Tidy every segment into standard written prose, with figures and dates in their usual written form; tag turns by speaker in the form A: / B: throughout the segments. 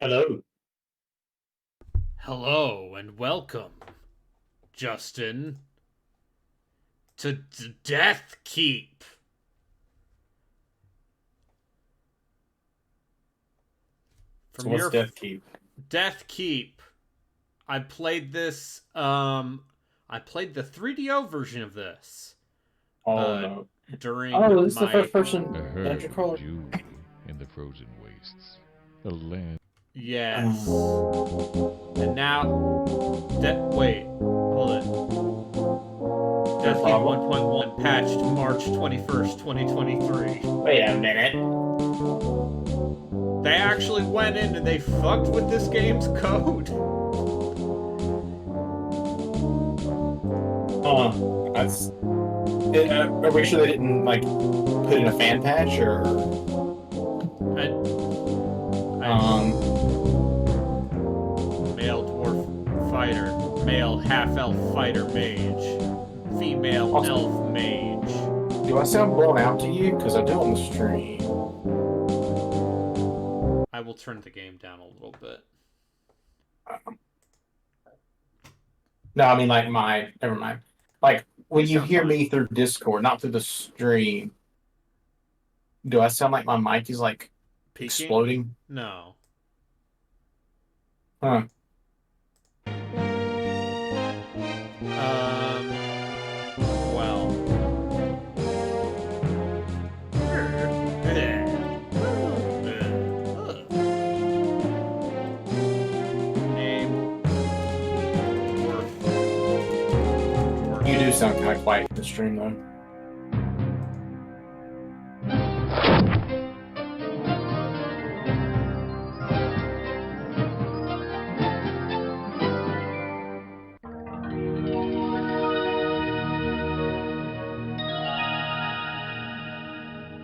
A: Hello.
B: Hello and welcome, Justin, to Death Keep.
A: So
B: From
A: what's
B: your
A: Death Keep?
B: Death Keep, I played this. I played the 3DO version of this.
A: Oh
B: Uh,
A: no.
B: during
A: Oh, this is the first
B: my
A: person
C: A herd
A: dungeon
C: of
A: crawler.
C: Jewry in the frozen wastes. A land.
B: yes, and
A: Um,
B: now wait, hold it.
A: no
B: Death Keep
A: problem.
B: 1.1 patched March 21st, 2023.
A: Wait a minute.
B: They actually went in and they fucked with this game's code.
A: That's. Are we sure they didn't like put in a fan patch or?
B: I,
A: Um.
B: Male dwarf fighter, male half-elf fighter mage, female
A: Also,
B: elf mage.
A: do I sound blown out to you? Because I do on the stream.
B: I will turn the game down a little bit.
A: Um, no, I mean like my. Never mind. Like
B: You
A: when you
B: sound
A: hear
B: fine.
A: me through Discord, not through the stream. Do I sound like my mic is like
B: Peeking?
A: exploding?
B: No.
A: Huh.
B: Um. Well. Name.
A: You do sound kind of quiet in the stream though.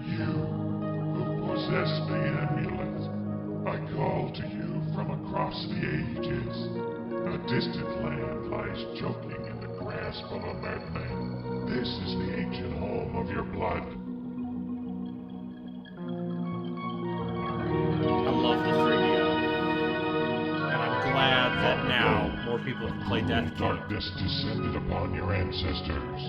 D: You who possess the amulet, I call to you from across the ages. A distant land lies choking in the grasp of a madman. This is the ancient home of your blood.
B: I love the 3DO. And I'm glad that now more people can play Death Keep.
D: Darkness descended upon your ancestors.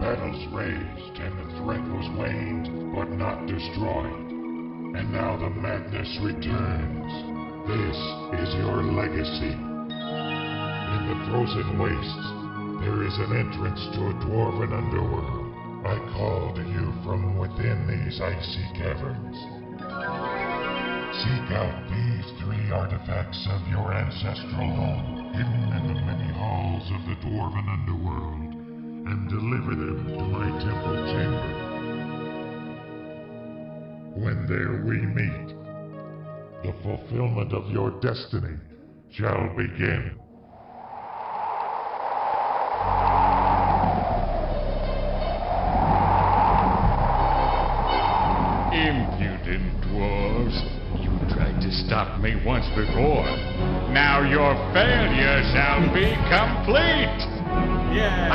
D: Battles raged, and the threat was waned, but not destroyed. And now the madness returns. This is your legacy. In the frozen wastes, there is an entrance to a dwarven underworld. I call to you from within these icy caverns. Seek out these three artifacts of your ancestral home, hidden in the many halls of the dwarven underworld, and deliver them to my temple chamber. When there we meet, the fulfillment of your destiny shall begin.
E: Impudent dwarves. You tried to stop me once before. Now your failure shall be complete.
B: Yeah.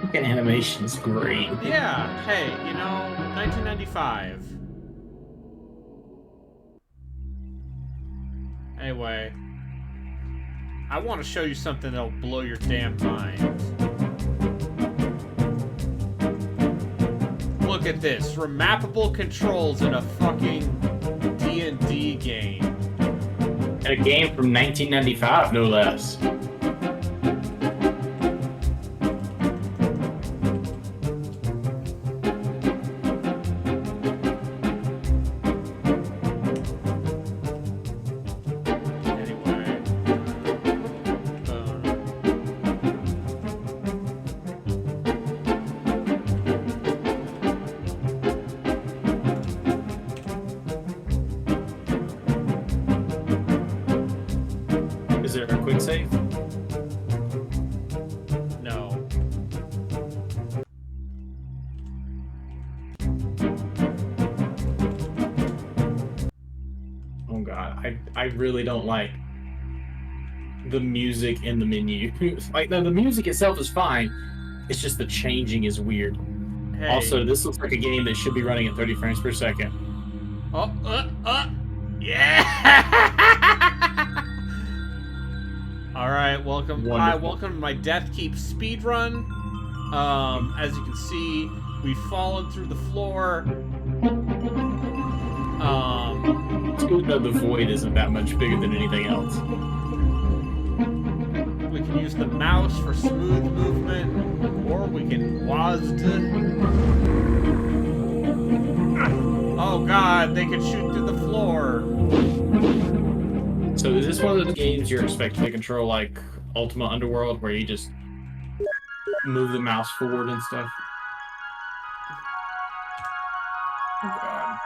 A: Fucking animation's great.
B: Yeah. Hey, 1995. Anyway, I want to show you something that'll blow your damn mind. Look at this. Remappable controls in a fucking D&D game.
A: And a game from 1995, no less.
B: Anyway.
A: Is there a quick save? I really don't like the music in the menu. Like the music itself is fine. It's just the changing is weird.
B: Hey.
A: Also, this looks like a game that should be running at 30 frames per second.
B: Oh, yeah! All right, welcome.
A: Wonderful.
B: Hi, welcome to my Death Keep speedrun. As you can see, we've fallen through the floor.
A: It's good that the void isn't that much bigger than anything else.
B: We can use the mouse for smooth movement, or we can WASD. Oh god, they can shoot through the floor.
A: So is this one of those games you're expecting to control like Ultima Underworld, where you just move the mouse forward and stuff? Oh god.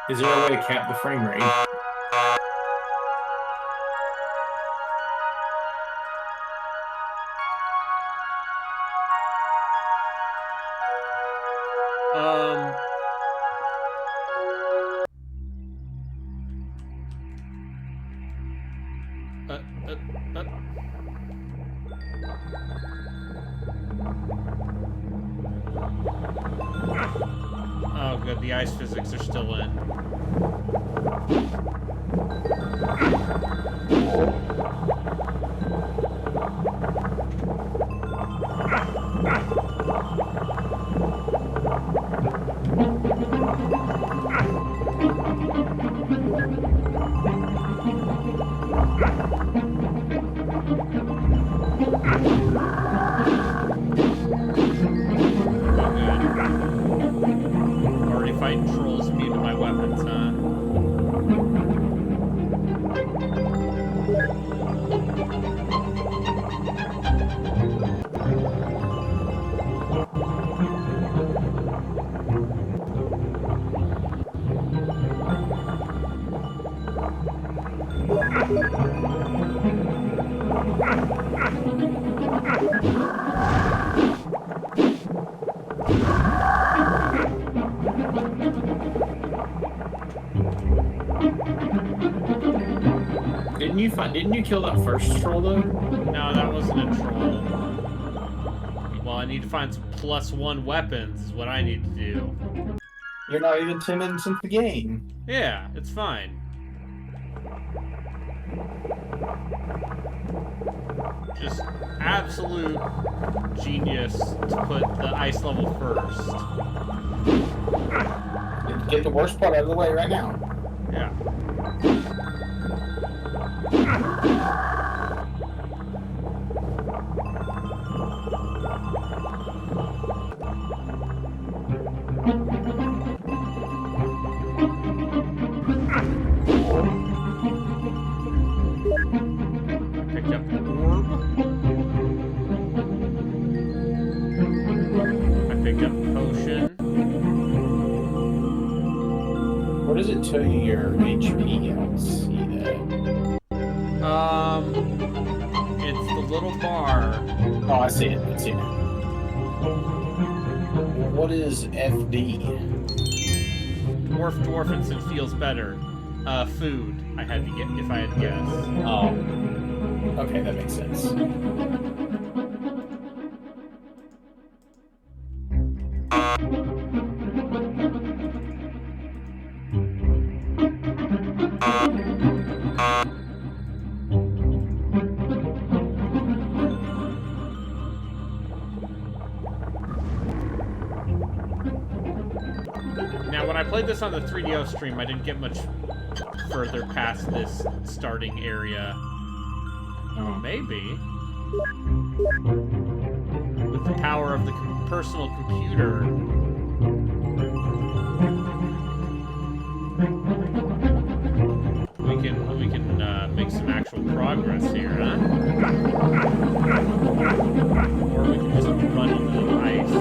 A: Is there a way to cap the frame rate?
B: Oh, good. The ice physics are still in. Already fighting trolls immune to my weapons, huh?
A: Didn't you kill that first troll though?
B: No, that wasn't a troll. Well, I need to find some +1 weapons is what I need to do.
A: You're not even 10 minutes into the game.
B: Yeah, it's fine. Just absolute genius to put the ice level first.
A: Get the worst part out of the way right now.
B: Yeah. Picked up an orb. I picked up a potion.
A: What does it tell you your HP? I don't see that.
B: It's the little bar.
A: Oh, I see it. I see it now. What is FD?
B: Dwarfenson feels better. Food. I had to get if I had to guess.
A: Oh. Okay, that makes sense.
B: Now, when I played this on the 3DO stream, I didn't get much further past this starting area.
A: Oh.
B: Maybe. With the power of the personal computer. We can make some actual progress here, huh? Or we can just run into the ice.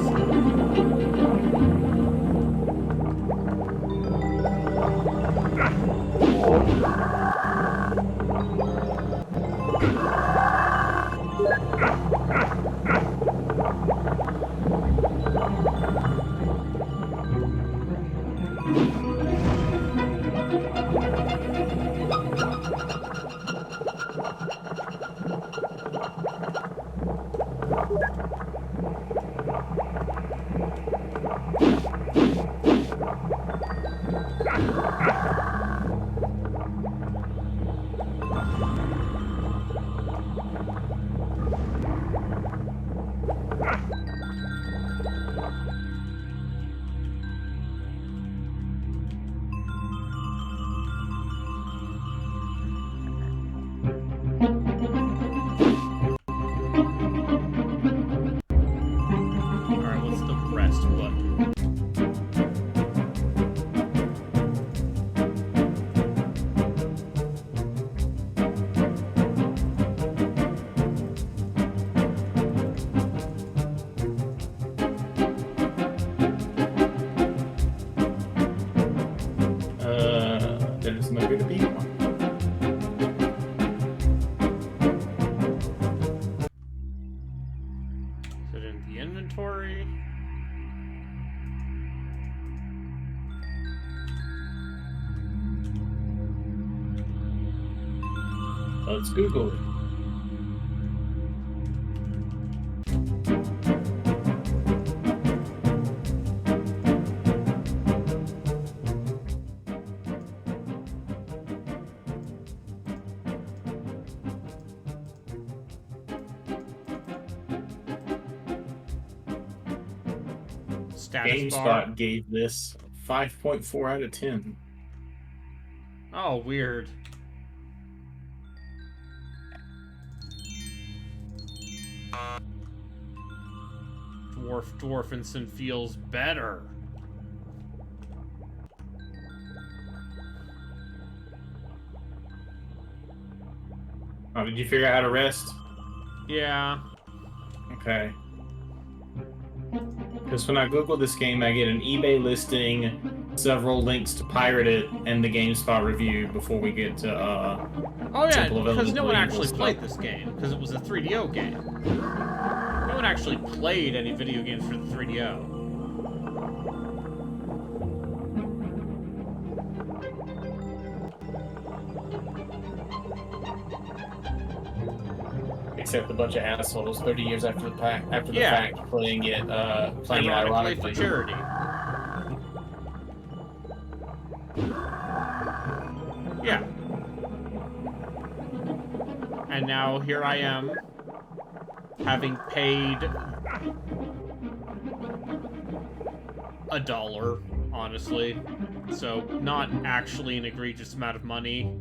B: Is it in the inventory?
A: Let's Google it.
B: Status bar.
A: GameSpot gave this 5.4 out of 10.
B: Oh, weird. Dwarfinson feels better.
A: Oh, did you figure out how to rest?
B: Yeah.
A: Okay. Because when I Google this game, I get an eBay listing, several links to pirate it, and the GameSpot review before we get to,
B: Oh yeah,
A: simple
B: because no one
A: availability
B: actually
A: stuff.
B: played this game, because it was a 3DO game. No one actually played any video games for the 3DO.
A: Except a bunch of assholes 30 years after the fact,
B: Yeah.
A: playing it, playing it
B: Ironically
A: ironically.
B: for charity. Yeah. And now here I am, having paid $1, honestly. So, not actually an egregious amount of money.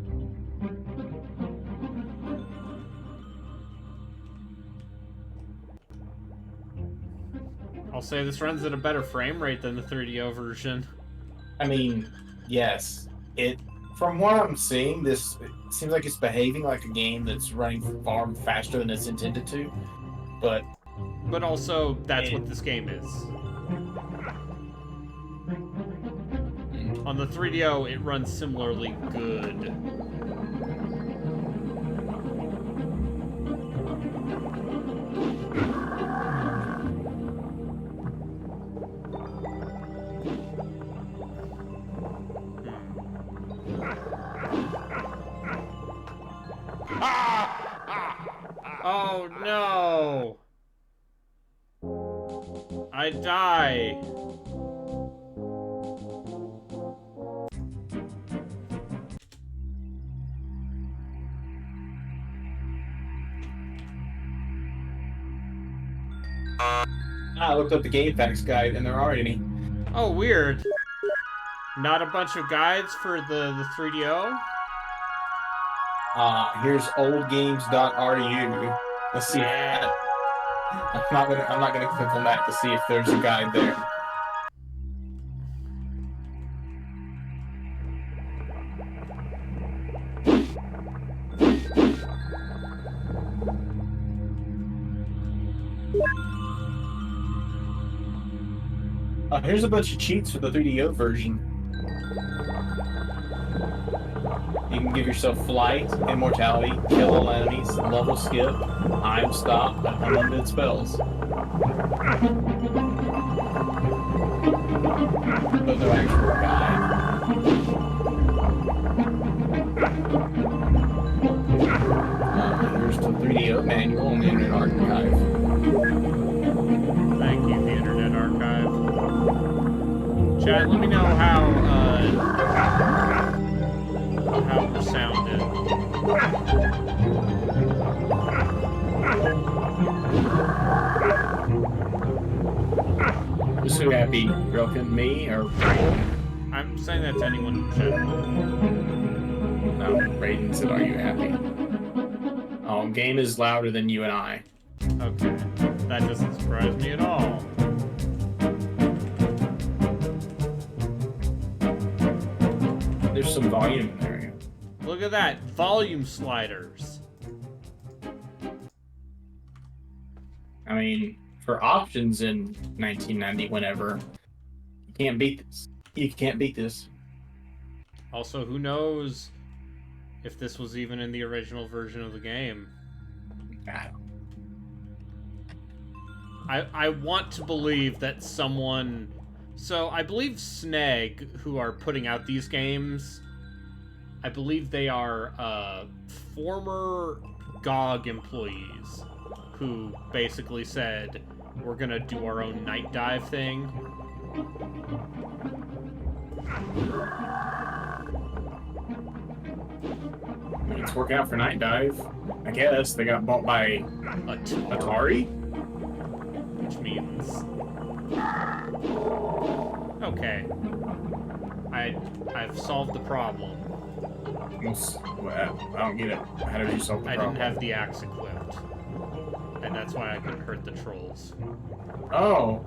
B: I'll say this runs at a better frame rate than the 3DO version.
A: I mean, yes. From what I'm seeing, this it seems like it's behaving like a game that's running far faster than it's intended to. But
B: But also, that's what this game is. On the 3DO, it runs similarly good. Oh no! I die.
A: I looked up the game facts guide and there aren't any.
B: Oh, weird. Not a bunch of guides for the 3DO?
A: Here's oldgames.ru. Let's see.
B: Yeah.
A: I'm not gonna click on that to see if there's a guide there. Here's a bunch of cheats for the 3DO version. You can give yourself flight, immortality, kill all enemies, level skip, time stop, and unlimited spells. But no actual guide. Here's the 3DO manual on the Internet Archive.
B: Thank you, the Internet Archive. Chat, let me know how we're sounding.
A: Who's so happy? Broken, me, or Raiden?
B: I'm saying that to anyone in chat.
A: No, Raiden said, "Are you happy?" Oh, game is louder than you and I.
B: Okay. That doesn't surprise me at all.
A: There's some volume in there.
B: Look at that. Volume sliders.
A: I mean, for options in 1990, whenever, you can't beat this. You can't beat this.
B: Also, who knows if this was even in the original version of the game.
A: Ah.
B: I want to believe that someone... So, I believe Snag, who are putting out these games, I believe they are former GOG employees who basically said, we're gonna do our own night dive thing.
A: It's working out for Night Dive. I guess they got bought by Atari?
B: Which means... Okay. I've solved the problem.
A: I don't get it. How did you solve the
B: I
A: problem?
B: didn't have the axe equipped. And that's why I couldn't hurt the trolls.
A: Oh.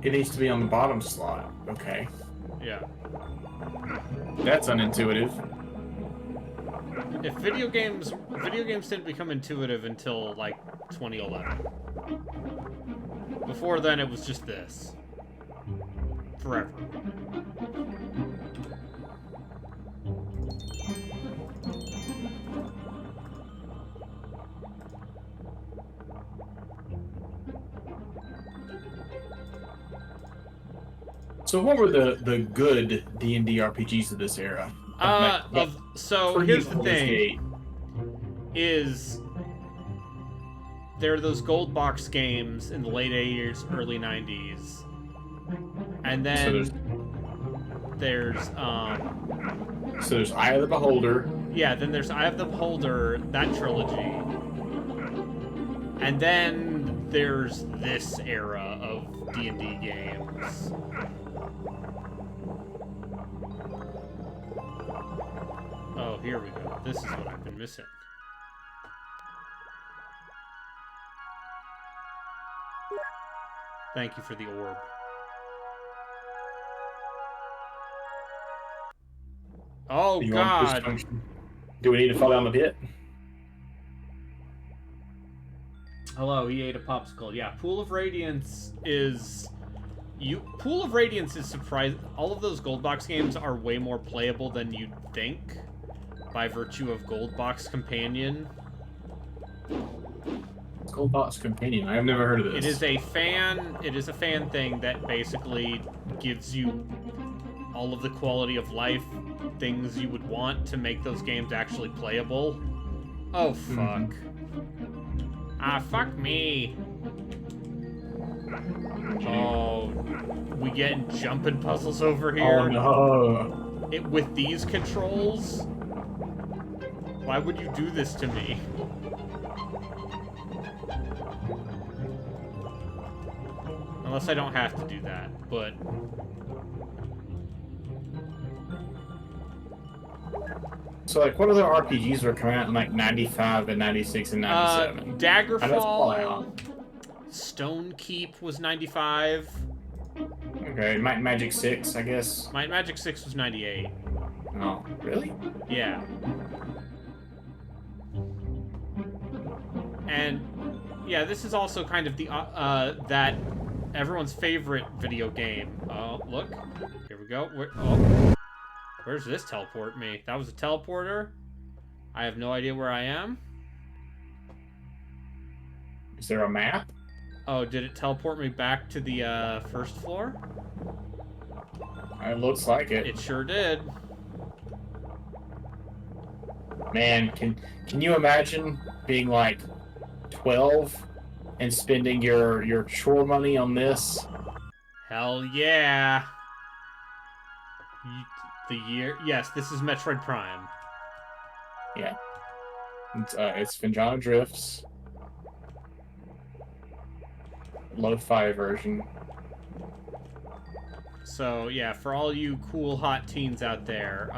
A: It needs to be on the bottom slot. Okay.
B: Yeah.
A: That's unintuitive.
B: If video games didn't become intuitive until, like, 2011. Before then, it was just this. Forever.
A: So what were the good D&D RPGs of this era?
B: So here's the thing. Is there are those gold box games in the late 80s, early 90s. And then
A: So
B: there's
A: Eye of the Beholder.
B: yeah, then there's Eye of the Beholder, that trilogy. And then there's this era of D&D games. Oh, here we go. This is what I've been missing. Thank you for the orb. Oh,
A: You want push
B: God.
A: function? Do we need to fall down the pit?
B: Hello, he ate a popsicle. Yeah, Pool of Radiance is... Pool of Radiance is surprising. All of those gold box games are way more playable than you'd think, by virtue of Gold Box Companion.
A: Gold Box Companion. I have never heard of this.
B: It is a fan thing that basically gives you all of the quality of life things you would want to make those games actually playable. Oh, fuck. Ah, fuck me. Oh, we get jumping puzzles over here.
A: Oh, no.
B: With these controls? Why would you do this to me? Unless I don't have to do that, but...
A: So, like, what other RPGs were coming out in, like, 95 and 96 and 97?
B: Daggerfall, Stone Keep was 95.
A: Okay, Might and Magic 6, I guess.
B: Might and Magic 6 was 98.
A: Oh, really?
B: Yeah. And, yeah, this is also kind of the, that everyone's favorite video game. Oh, look. Here we go. Where's this teleport me? That was a teleporter? I have no idea where I am.
A: Is there a map?
B: Oh, did it teleport me back to the, first floor?
A: It looks like it.
B: It sure did.
A: Man, can you imagine being, like, 12 and spending your chore money on this?
B: Hell yeah. Yes, this is Metroid Prime.
A: Yeah. It's Finjana Drifts. Lo-fi version.
B: So, yeah, for all you cool hot teens out there,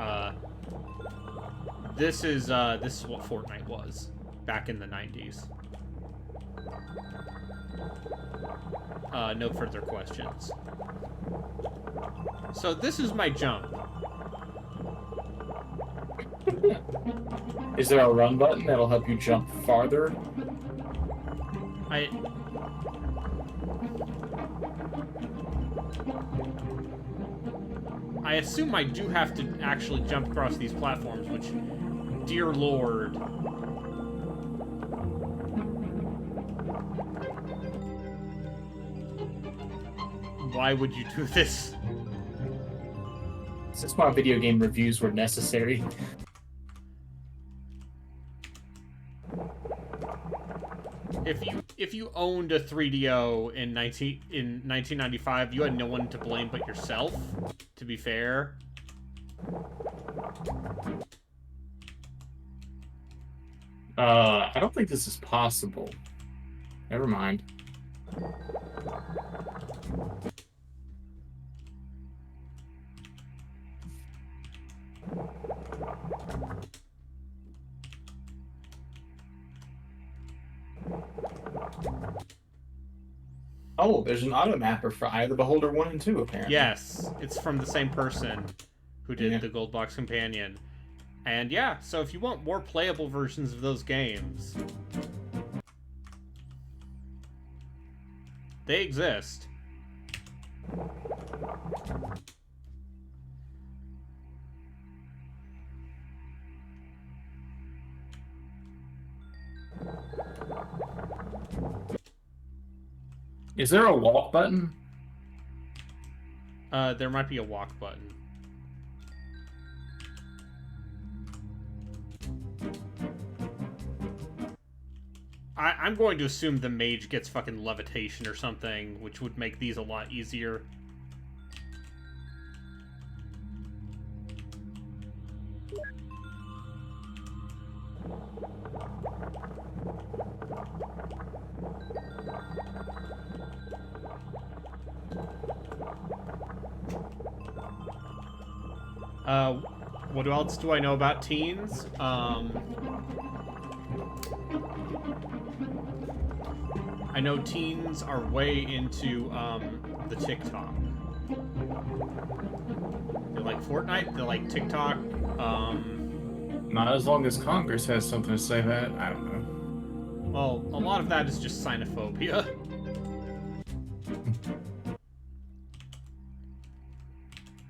B: this is what Fortnite was back in the 90s. No further questions. So this is my jump.
A: Is there a run button that'll help you jump farther?
B: I assume I do have to actually jump across these platforms, which, dear lord. Why would you do this?
A: Since my video game reviews were necessary.
B: If you owned a 3DO in 1995, you had no one to blame but yourself, to be fair.
A: I don't think this is possible. Never mind. Oh, there's an auto mapper for Eye of the Beholder 1 and 2, apparently.
B: Yes, it's from the same person who did
A: Yeah.
B: the Gold Box Companion. And yeah, so if you want more playable versions of those games, they exist.
A: Is there a walk button?
B: There might be a walk button. I'm going to assume the mage gets fucking levitation or something, which would make these a lot easier. What else do I know about teens? I know teens are way into, the TikTok. They like Fortnite, they like TikTok,
A: Not as long as Congress has something to say that. I don't know.
B: well, a lot of that is just xenophobia.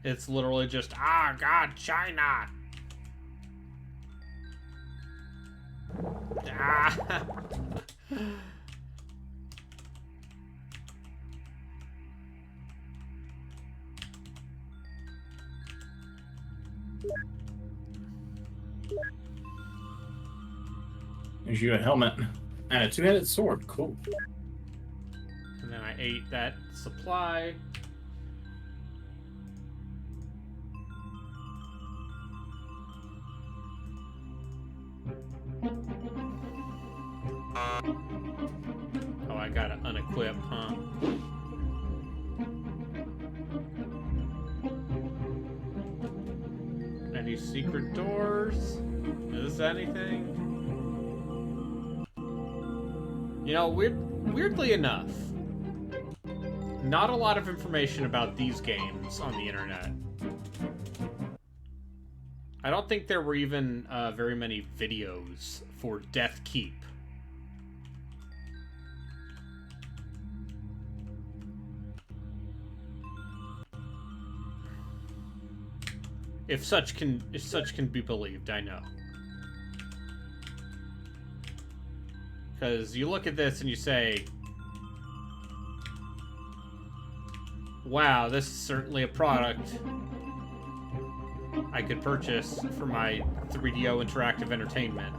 B: It's literally just, ah, God, China! Ah!
A: There's you a helmet and a two-headed sword. Cool.
B: And then I ate that supply. Oh, I gotta unequip, huh? Any secret doors? Is this anything? You know, weirdly enough, not a lot of information about these games on the internet. I don't think there were even very many videos for Death Keep. If such can be believed, I know. Because you look at this and you say, wow, this is certainly a product I could purchase for my 3DO interactive entertainment.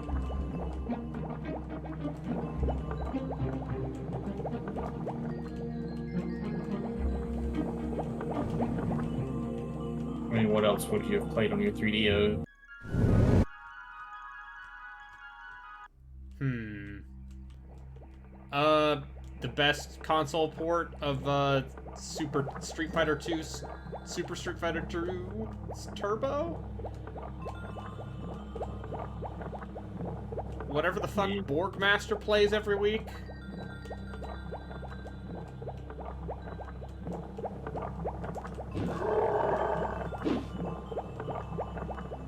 A: I mean, what else would you have played on your 3DO?
B: The best console port of Super Street Fighter 2 Turbo? Whatever the fuck Borgmaster plays every week.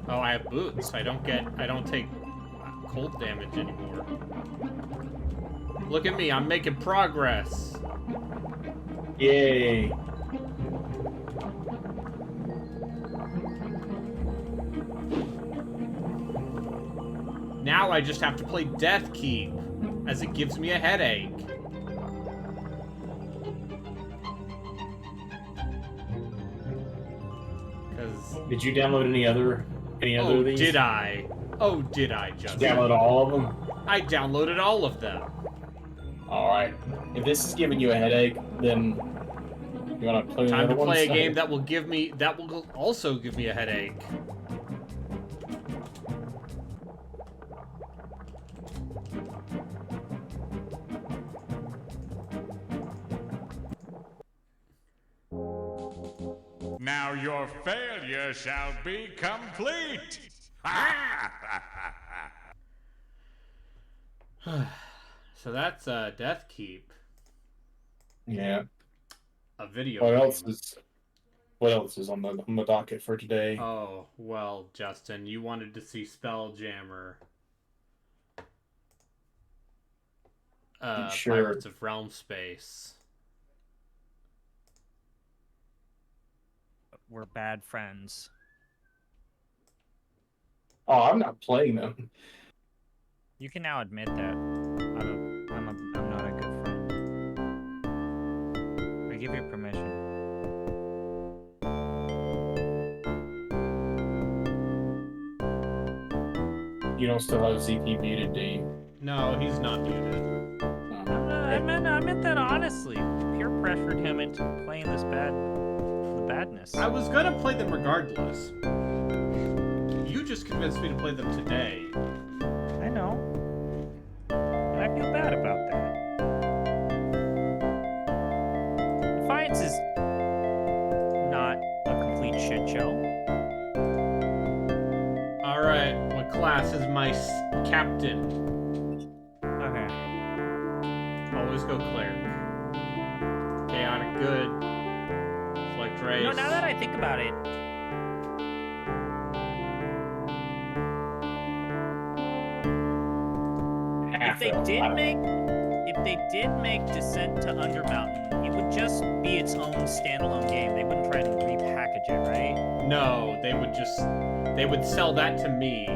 B: Oh, I have boots. I don't take cold damage anymore. Look at me, I'm making progress.
A: Yay.
B: Now I just have to play Death Keep, as it gives me a headache.
A: Did you download any other
B: Oh,
A: of these?
B: did I? Oh, did I,
A: Did you
B: Justin?
A: download all of them?
B: I downloaded all of them.
A: All right. If this is giving you a headache, then you want to play
B: Time to
A: another one?
B: play a game that will also give me a headache.
E: Now your failure shall be complete.
B: So that's Death Keep,
A: Yeah.
B: a video
A: What
B: game.
A: What else is on the docket for today?
B: Oh, well, Justin, you wanted to see Spelljammer.
A: Sure.
B: Pirates of Realm Space.
F: We're bad friends.
A: Oh, I'm not playing them.
F: You can now admit that I'm not a good friend. I give you permission.
A: You don't still have ZP muted, do you?
B: No, he's not muted.
F: I meant that honestly. Peer pressured him into playing the badness.
B: I was gonna play them regardless. You just convinced me to play them today.
F: I know. And I feel bad about that. Defiance is not a complete shit show.
B: Alright, what class is my captain?
F: Okay.
B: Always go cleric. Chaotic good. Select race.
F: You know, now that I think about it, if they did make Descent to Undermountain, it would just be its own standalone game. They wouldn't try to repackage it, right?
B: No, they would sell that to me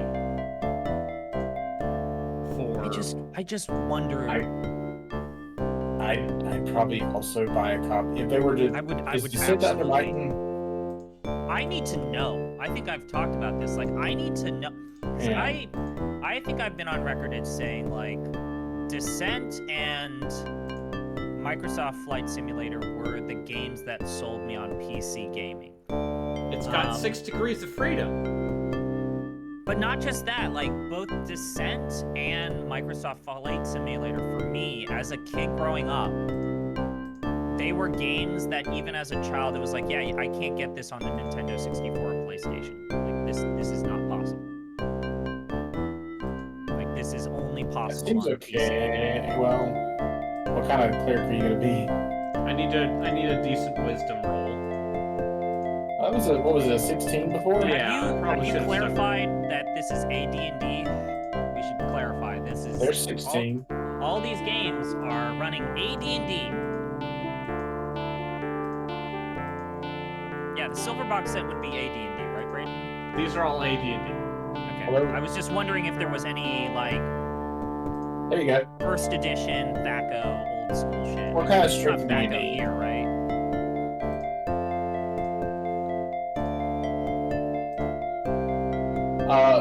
B: for
F: I just wonder.
A: I'd probably also buy a copy if they were to.
F: I would
A: Descent to
F: absolutely.
A: Undermountain.
F: I need to know. I think I've talked about this. Like, I need to know. 'Cause
A: Yeah.
F: I think I've been on record as saying, like, Descent and Microsoft Flight Simulator were the games that sold me on PC gaming.
B: It's got 6 degrees of freedom.
F: But not just that, like, both Descent and Microsoft Flight Simulator, for me, as a kid growing up, they were games that even as a child, it was like, yeah, I can't get this on the Nintendo 64 or PlayStation. Like, this is not possible. Like, this is only
A: That
F: possible
A: seems
F: on
A: okay. Well, what kind of cleric are you gonna be?
B: I need a decent wisdom roll.
A: That was what was it, a 16 before?
B: Yeah.
F: Have
B: probably
F: you
B: should've
F: clarified that this is AD&D? We should clarify. This is...
A: There's 16.
F: All these games are running AD&D. Yeah, the silver box set would be AD&D, right, Brayden?
B: These are all AD&D.
F: Okay.
A: Hello?
F: I was just wondering if there was any, like,
A: There you go.
F: first edition, THACO, old school shit.
A: What kind of
F: It's
A: strength
F: not
A: do you
F: THACO
A: need?
F: here, right?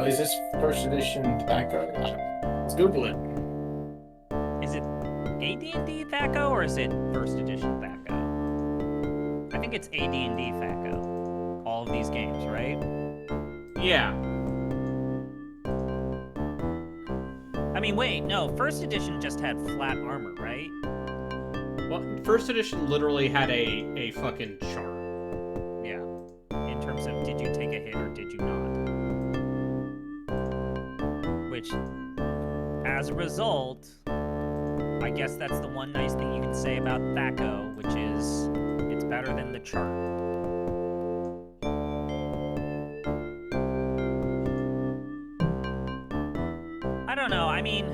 A: Is this first edition tobacco? Let's Google it.
F: Is it AD&D THACO or is it first edition THACO? I think it's AD&D THACO. All of these games, right?
B: Yeah.
F: I mean, wait, no. First edition just had flat armor, right?
B: Well, first edition literally had a fucking chart.
F: Yeah. In terms of did you take a hit or did you not? Which, as a result, I guess that's the one nice thing you can say about THACO, which is it's better than the chart. I don't know. I mean,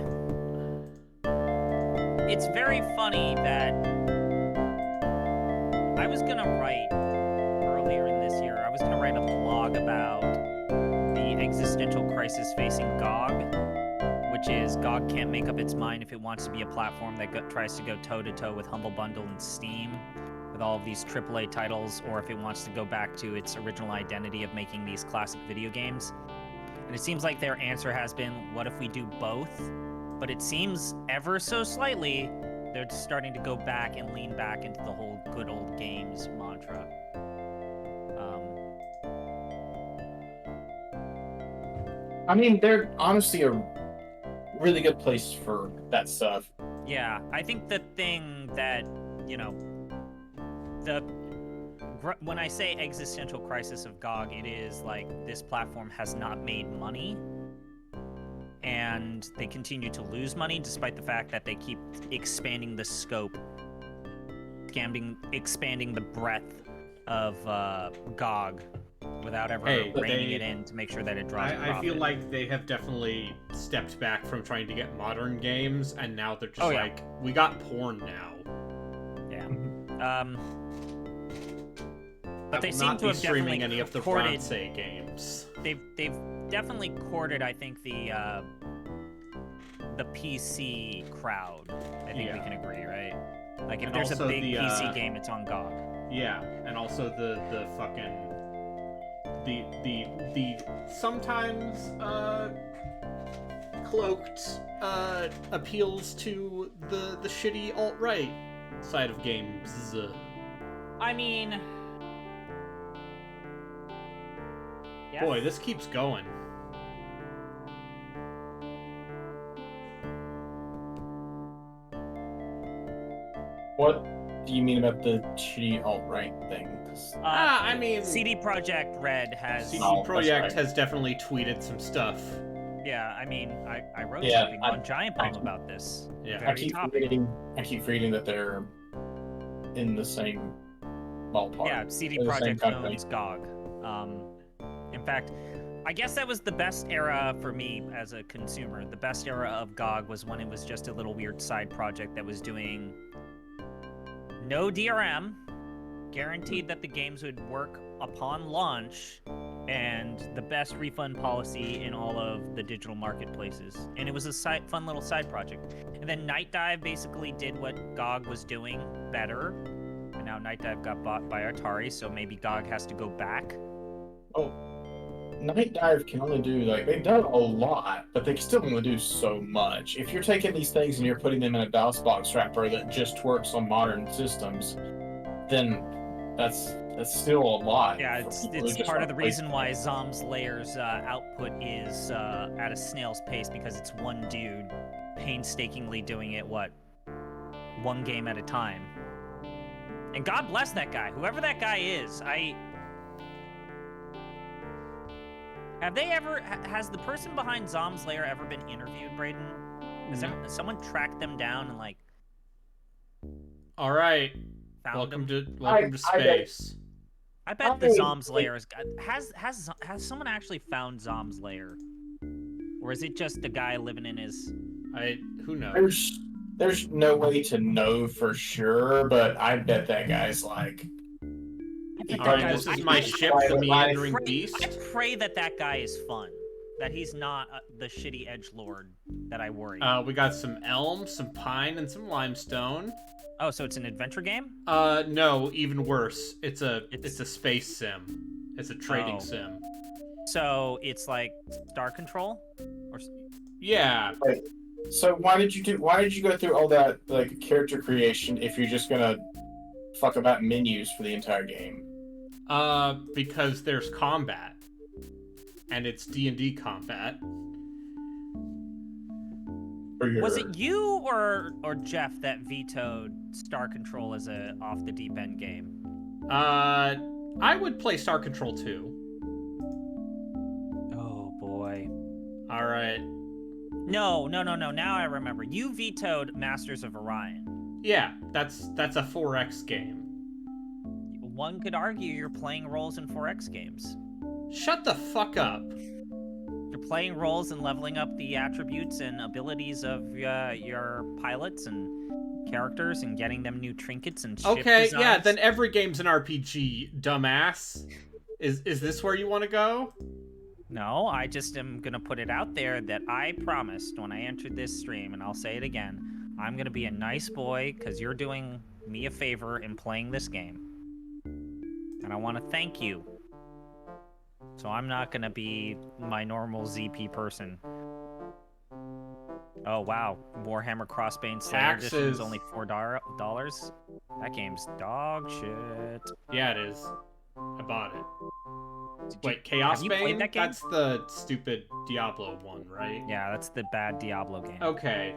F: it's very funny that I was gonna write earlier in this year, I was gonna write a blog about the existential crisis facing GOG, which which is GOG can't make up its mind if it wants to be a platform that tries to go toe-to-toe with Humble Bundle and Steam with all of these AAA titles, or if it wants to go back to its original identity of making these classic video games. And it seems like their answer has been, what if we do both? But it seems ever so slightly they're starting to go back and lean back into the whole good old games mantra.
A: I mean, they're honestly a really good place for that stuff.
F: Yeah, I think the thing that, you know, when I say existential crisis of GOG, it is like this platform has not made money, and they continue to lose money despite the fact that they keep expanding the scope, expanding the breadth of GOG without ever reining it in to make sure that it draws profit.
B: I feel like they have definitely stepped back from trying to get modern games, and now they're just we got porn now.
F: Yeah. But they seem to have
B: streaming
F: definitely
B: any of the Bronze games.
F: They've definitely courted, I think, the PC crowd. I think we can agree, right? Like if there's a big PC game, it's on GOG.
B: Yeah, and also the fucking the sometimes cloaked appeals to the shitty alt-right side of games.
F: I mean, yes.
B: Boy, this keeps going.
A: What do you mean about the shitty alt-right thing?
B: I mean,
F: CD Projekt Red has...
B: CD Projekt has definitely tweeted some stuff.
F: Yeah, I mean, I wrote something on Giant Bomb about this.
B: Yeah,
A: I keep reading that they're in the same ballpark.
F: Yeah, CD Projekt owns GOG. In fact, I guess that was the best era for me as a consumer. The best era of GOG was when it was just a little weird side project that was doing no DRM, guaranteed that the games would work upon launch, and the best refund policy in all of the digital marketplaces. And it was a fun little side project. And then Night Dive basically did what GOG was doing better. And now Night Dive got bought by Atari, so maybe GOG has to go back.
A: Oh, Night Dive can only do, they've done a lot, but they can still only do so much. If you're taking these things and you're putting them in a DOS-box wrapper that just works on modern systems, then that's still a lot.
F: Yeah, it's part of the reason why Zom's Layer's output is at a snail's pace, because it's one dude painstakingly doing it, one game at a time. And God bless that guy, whoever that guy is. Has the person behind Zom's Lair ever been interviewed, Braden? Has someone tracked them down and
B: all right, welcome to space.
F: I bet the Zom's Lair has someone actually found Zom's Lair, or is it just the guy living in his?
B: Who knows?
A: There's no way to know for sure, but I bet that guy's
B: this is my ship, the meandering beast.
F: I pray that guy is fun. That he's not the shitty edgelord that I worry.
B: We got some elm, some pine, and some limestone.
F: Oh, so it's an adventure game?
B: No, even worse. It's a space sim. It's a trading sim.
F: So it's like Star Control, or
B: yeah.
A: Right. So why did you go through all that character creation if you're just gonna fuck about menus for the entire game?
B: Because there's combat, and it's D&D combat.
F: Was it you or Jeff that vetoed Star Control as a off the deep end game?
B: I would play Star Control 2.
F: Oh boy.
B: All right.
F: No. Now I remember. You vetoed Masters of Orion.
B: Yeah, that's a 4X game.
F: One could argue you're playing roles in 4X games.
B: Shut the fuck up.
F: You're playing roles and leveling up the attributes and abilities of your pilots and characters and getting them new trinkets and ship designs.
B: Yeah, then every game's an RPG, dumbass. Is this where you want to go?
F: No, I just am gonna put it out there that I promised when I entered this stream, and I'll say it again, I'm gonna be a nice boy because you're doing me a favor in playing this game. And I want to thank you. So I'm not gonna be my normal ZP person. Oh wow, Warhammer Crossbane Slayer Edition is
B: Taxes.
F: only $4. That game's dog shit.
B: Yeah, it is. I bought it. Wait, Chaos
F: have you played
B: Bane?
F: that game?
B: That's the stupid Diablo one, right?
F: Yeah, that's the bad Diablo game.
B: Okay.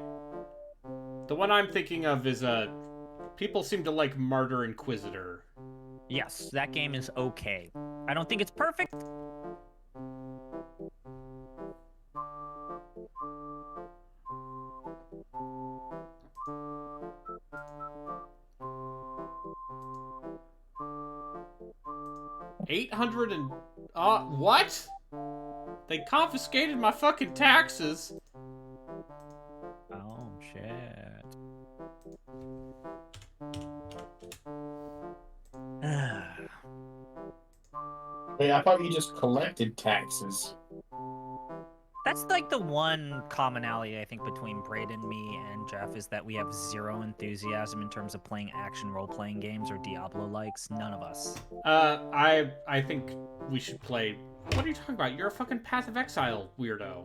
B: The one I'm thinking of is people seem to like Martyr Inquisitor.
F: Yes, that game is okay. I don't think it's perfect.
B: What? They confiscated my fucking taxes.
F: Oh shit.
A: Wait, I thought you just collected taxes.
F: That's like the one commonality I think between Braden, me, and Jeff is that we have zero enthusiasm in terms of playing action role-playing games or Diablo likes. None of us.
B: I think we should play. What are you talking about? You're a fucking Path of Exile weirdo.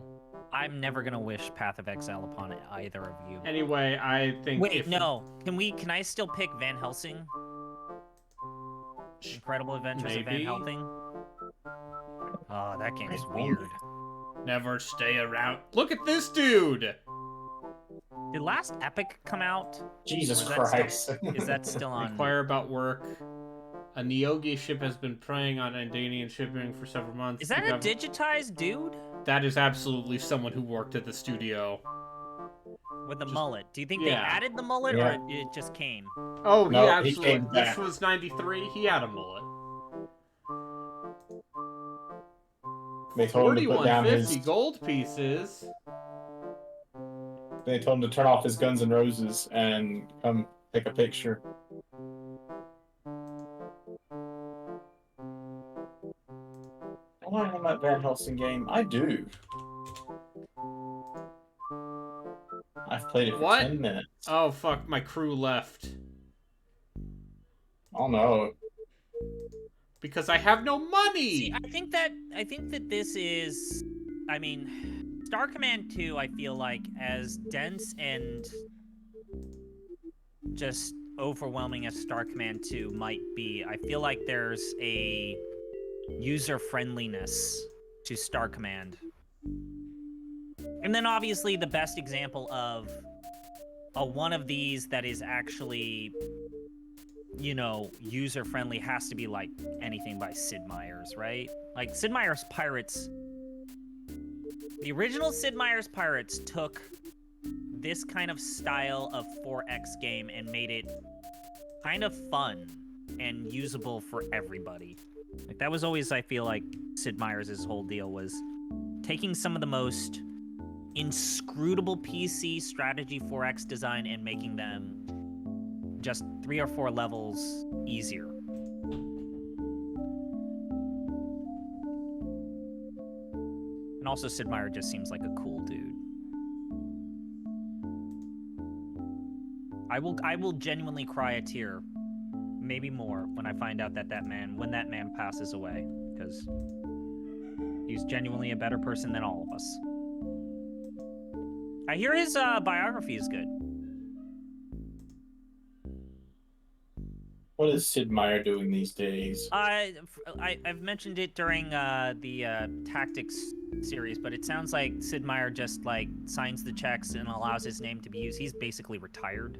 F: I'm never gonna wish Path of Exile upon either of you.
B: Anyway, I think.
F: Wait, no. Can I still pick Van Helsing? Incredible Adventures of Van
B: Maybe.
F: Helsing? Oh, that game is weird.
B: Never stay around. Look at this dude.
F: Did Last Epic come out?
A: Jesus
F: Or is that
A: Christ.
F: still- is that still on?
B: Inquire about work. A Neogi ship has been preying on Andanian shipping for several months.
F: Is that
B: The
F: a digitized dude
B: That is absolutely someone who worked at the studio.
F: with the
B: Just-
F: mullet? Do you think
B: yeah.
F: they added the mullet
A: Yeah.
F: or it just came?
B: Oh,
A: No,
B: he
A: he
B: absolutely.
A: came
B: This
A: back.
B: was 93. He had a mullet.
A: They told him to put down
B: 4150
A: his.
B: gold pieces.
A: They told him to turn off his Guns N' Roses and come take a picture. I want to know that Van Helsing game. I do. I've played it for
B: What?
A: 10 minutes.
B: Oh fuck! My crew left
A: Oh no.
B: because I have no money.
F: See, I think that this is, I mean, Star Command 2, I feel like, as dense and just overwhelming as Star Command 2 might be, I feel like there's a user friendliness to Star Command. And then obviously the best example of a one of these that is actually, you know, user friendly has to be like anything by Sid Meier's, right? Like Sid Meier's Pirates. The original Sid Meier's Pirates took this kind of style of 4X game and made it kind of fun and usable for everybody. Like that was always, I feel like, Sid Meier's whole deal was taking some of the most inscrutable PC strategy 4X design and making them just 3 or 4 levels easier. And also Sid Meier just seems like a cool dude. I will genuinely cry a tear, maybe more, when I find out that when that man passes away, because he's genuinely a better person than all of us. I hear his biography is good.
A: What is Sid Meier doing these days?
F: I've mentioned it during the Tactics series, but it sounds like Sid Meier just like signs the checks and allows his name to be used. He's basically retired.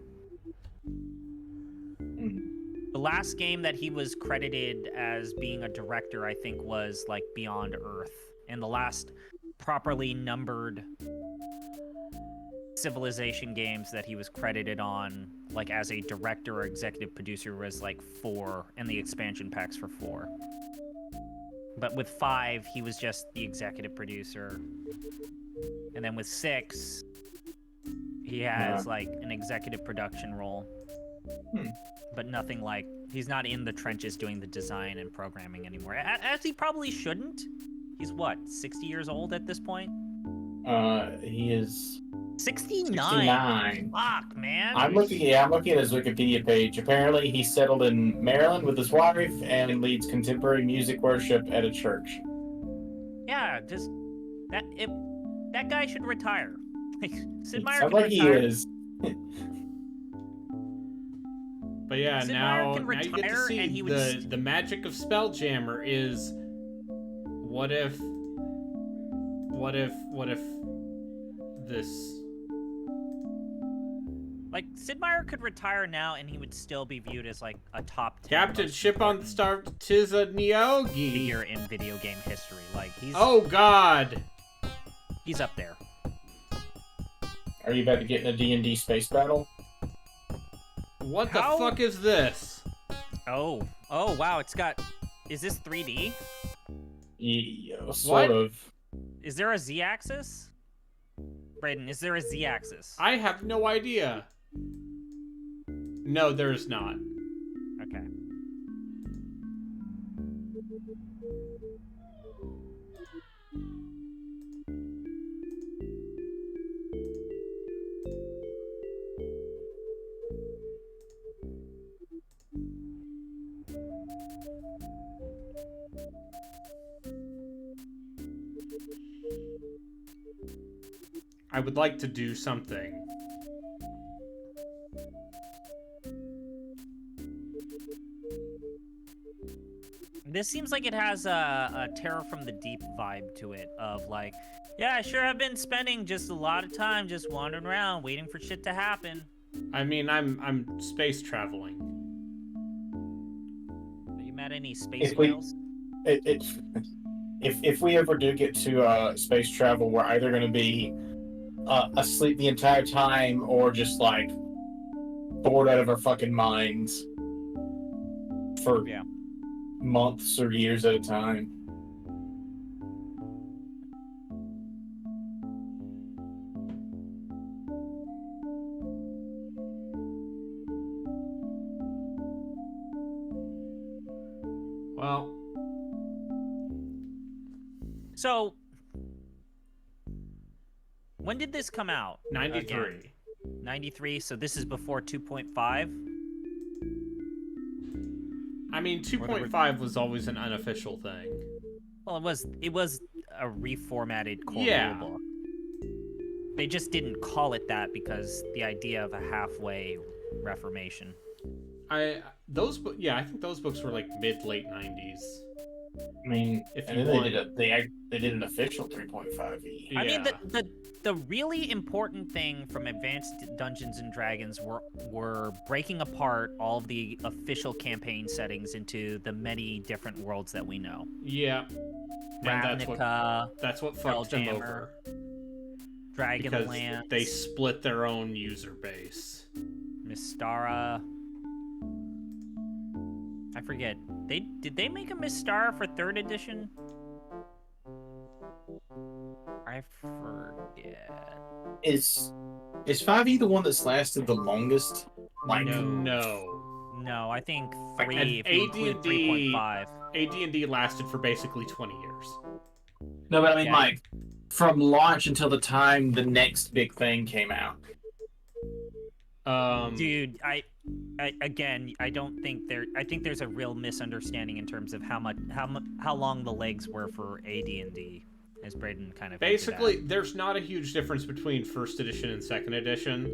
F: The last game that he was credited as being a director, I think, was like Beyond Earth, and the last properly numbered Civilization games that he was credited on, like as a director or executive producer, was like 4, and the expansion packs for 4. But with 5, he was just the executive producer, and then with 6, he has like an executive production role. But nothing like, he's not in the trenches doing the design and programming anymore, as he probably shouldn't. He's what, 60 years old at this point?
A: He is
F: 69.
A: 69.
F: Fuck, man.
A: I'm looking at his Wikipedia page. Apparently, he settled in Maryland with his wife and leads contemporary music worship at a church.
F: Yeah, just that guy should retire. Like, Sid Meier
A: Sounds
F: can
A: like he
F: retire.
A: is.
B: But yeah,
F: Sid
B: now
F: Meier can
B: you get to
F: retire,
B: see
F: and he would
B: the magic of Spelljammer is what if this
F: Like, Sid Meier could retire now, and he would still be viewed as, like, a top 10
B: Captain
F: most
B: Ship on the
F: important
B: Star tis a Nyogi.
F: figure in video game history. Like,
B: Oh God.
F: he's up there.
A: Are you about to get in a D&D space battle?
B: What
F: How-
B: the fuck is this?
F: Oh, wow, it's got... Is this 3D?
A: Yeah, sort
B: What?
A: of.
F: Is there a Z-axis? Brayden, is there a Z-axis?
B: I have no idea. No, there is not.
F: Okay.
B: I would like to do something.
F: This seems like it has a Terror from the Deep vibe to it, of like, yeah, I sure have been spending just a lot of time just wandering around, waiting for shit to happen.
B: I mean, I'm space traveling.
F: Have you met any space
A: If we-
F: whales?
A: If we ever do get to space travel, we're either going to be asleep the entire time or just like bored out of our fucking minds for
F: Yeah.
A: months or years at a time.
B: Well,
F: So, when did this come out?
B: 93.
F: Again? 93, so this is before 2.5?
B: I mean, 2.5 was always an unofficial thing.
F: Well, it was a reformatted core
B: Yeah.
F: rulebook. They just didn't call it that because the idea of a halfway reformation.
B: I think those books were like mid-late 90s.
A: I mean,
B: If
A: and
B: you
A: then
B: want-
A: they did an official 3.5e.
B: Yeah.
F: I mean, the really important thing from Advanced Dungeons and Dragons were breaking apart all of the official campaign settings into the many different worlds that we know.
B: Yeah. And
F: Ravnica,
B: that's what fucked them
F: Spelljammer,
B: over. Because
F: Dragonlance,
B: they split their own user base.
F: Mystara. I forget. Did they make a Mystara for 3rd edition? I forget.
A: Is 5e the one that's lasted the longest? Like,
F: No, I think 3
B: And
F: if you include
B: AD&D
F: 3.5.
B: AD&D lasted for basically 20 years.
A: no, but I mean,
F: Yeah.
A: like, from launch until the time the next big thing came out.
F: Dude, I don't think I think there's a real misunderstanding in terms of how long the legs were for AD&D, as Braden kind of hinted
B: basically,
F: at.
B: there's not a huge difference between 1st edition and 2nd edition.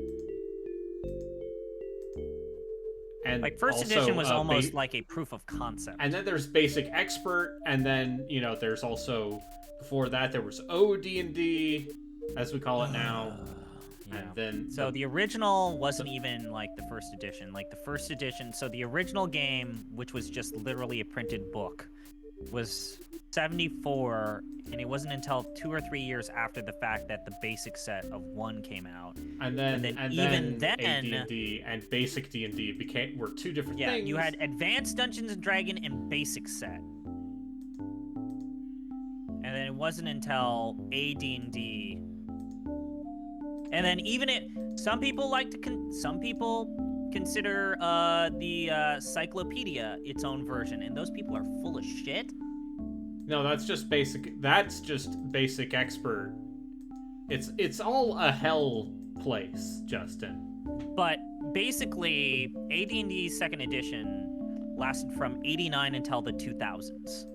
B: And
F: Like, 1st
B: also,
F: edition was almost like a proof of concept.
B: And then there's basic expert, and then there's also before that there was OD&D, as we call it now.
F: Yeah.
B: And then
F: So the original wasn't even like the 1st edition. Like the 1st edition, so the original game, which was just literally a printed book, was 74, and it wasn't until 2 or 3 years after the fact that the basic set of 1 came out.
B: and then
F: even then
B: AD&D and basic D&D were two different
F: Yeah,
B: things.
F: you had Advanced Dungeons and Dragon and Basic Set. And then it wasn't until AD&D. And then some people like to some people consider the Cyclopedia its own version, and those people are full of shit.
B: No, that's just basic. That's just basic expert. It's all a hell place, Justin.
F: But basically, AD&D Second Edition lasted from '89 until the 2000s.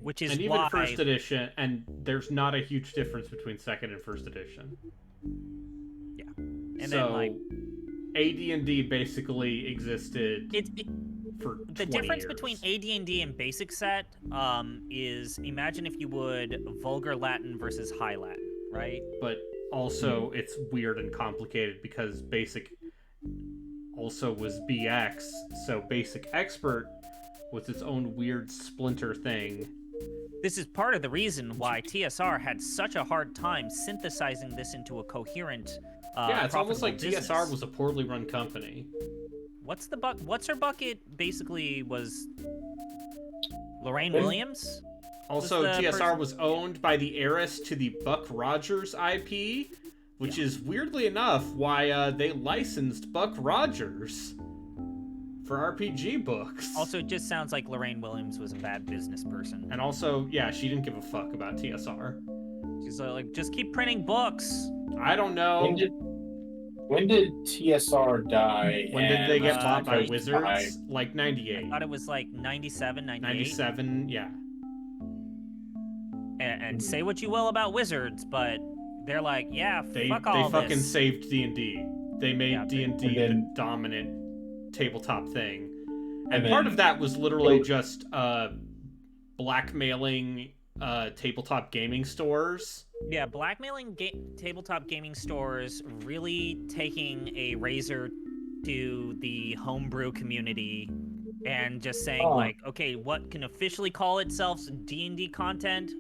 F: Which is
B: And even
F: why
B: first edition, and there's not a huge difference between second and first edition.
F: and
B: so,
F: then like
B: AD&D basically existed for 20
F: the difference
B: years.
F: between AD&D and basic set is, imagine if you would, vulgar Latin versus high Latin, right?
B: But also it's weird and complicated because basic also was BX, so basic expert was its own weird splinter thing.
F: This is part of the reason why TSR had such a hard time synthesizing this into a coherent
B: yeah, it's almost like
F: business.
B: TSR was a poorly run company.
F: What's her bucket basically was Lorraine
A: When-
F: Williams?
B: Also,
F: Was the
B: TSR
F: person-
B: was owned by the heiress to the Buck Rogers IP, which is weirdly enough why they licensed Buck Rogers for RPG books.
F: Also, it just sounds like Lorraine Williams was a bad business person.
B: And also, yeah, she didn't give a fuck about TSR.
F: She's like, just keep printing books.
B: I don't know.
A: When did TSR die?
B: When did they get
F: and,
B: bought by
F: 95.
B: Wizards? Like
F: I
B: 98.
F: thought it was like 97, 98.
B: 97, yeah.
F: And say what you will about Wizards, but they're like, yeah,
B: They
F: fuck all
B: fucking
F: this.
B: saved D&D. They made
F: Yeah,
B: D&D
A: and then-
B: the dominant tabletop thing. And
A: And
B: part
A: then-
B: of that was literally just blackmailing tabletop gaming stores.
F: Yeah, blackmailing tabletop gaming stores, really taking a razor to the homebrew community and just saying,
A: Oh.
F: like, okay, what can officially call itself D&D content?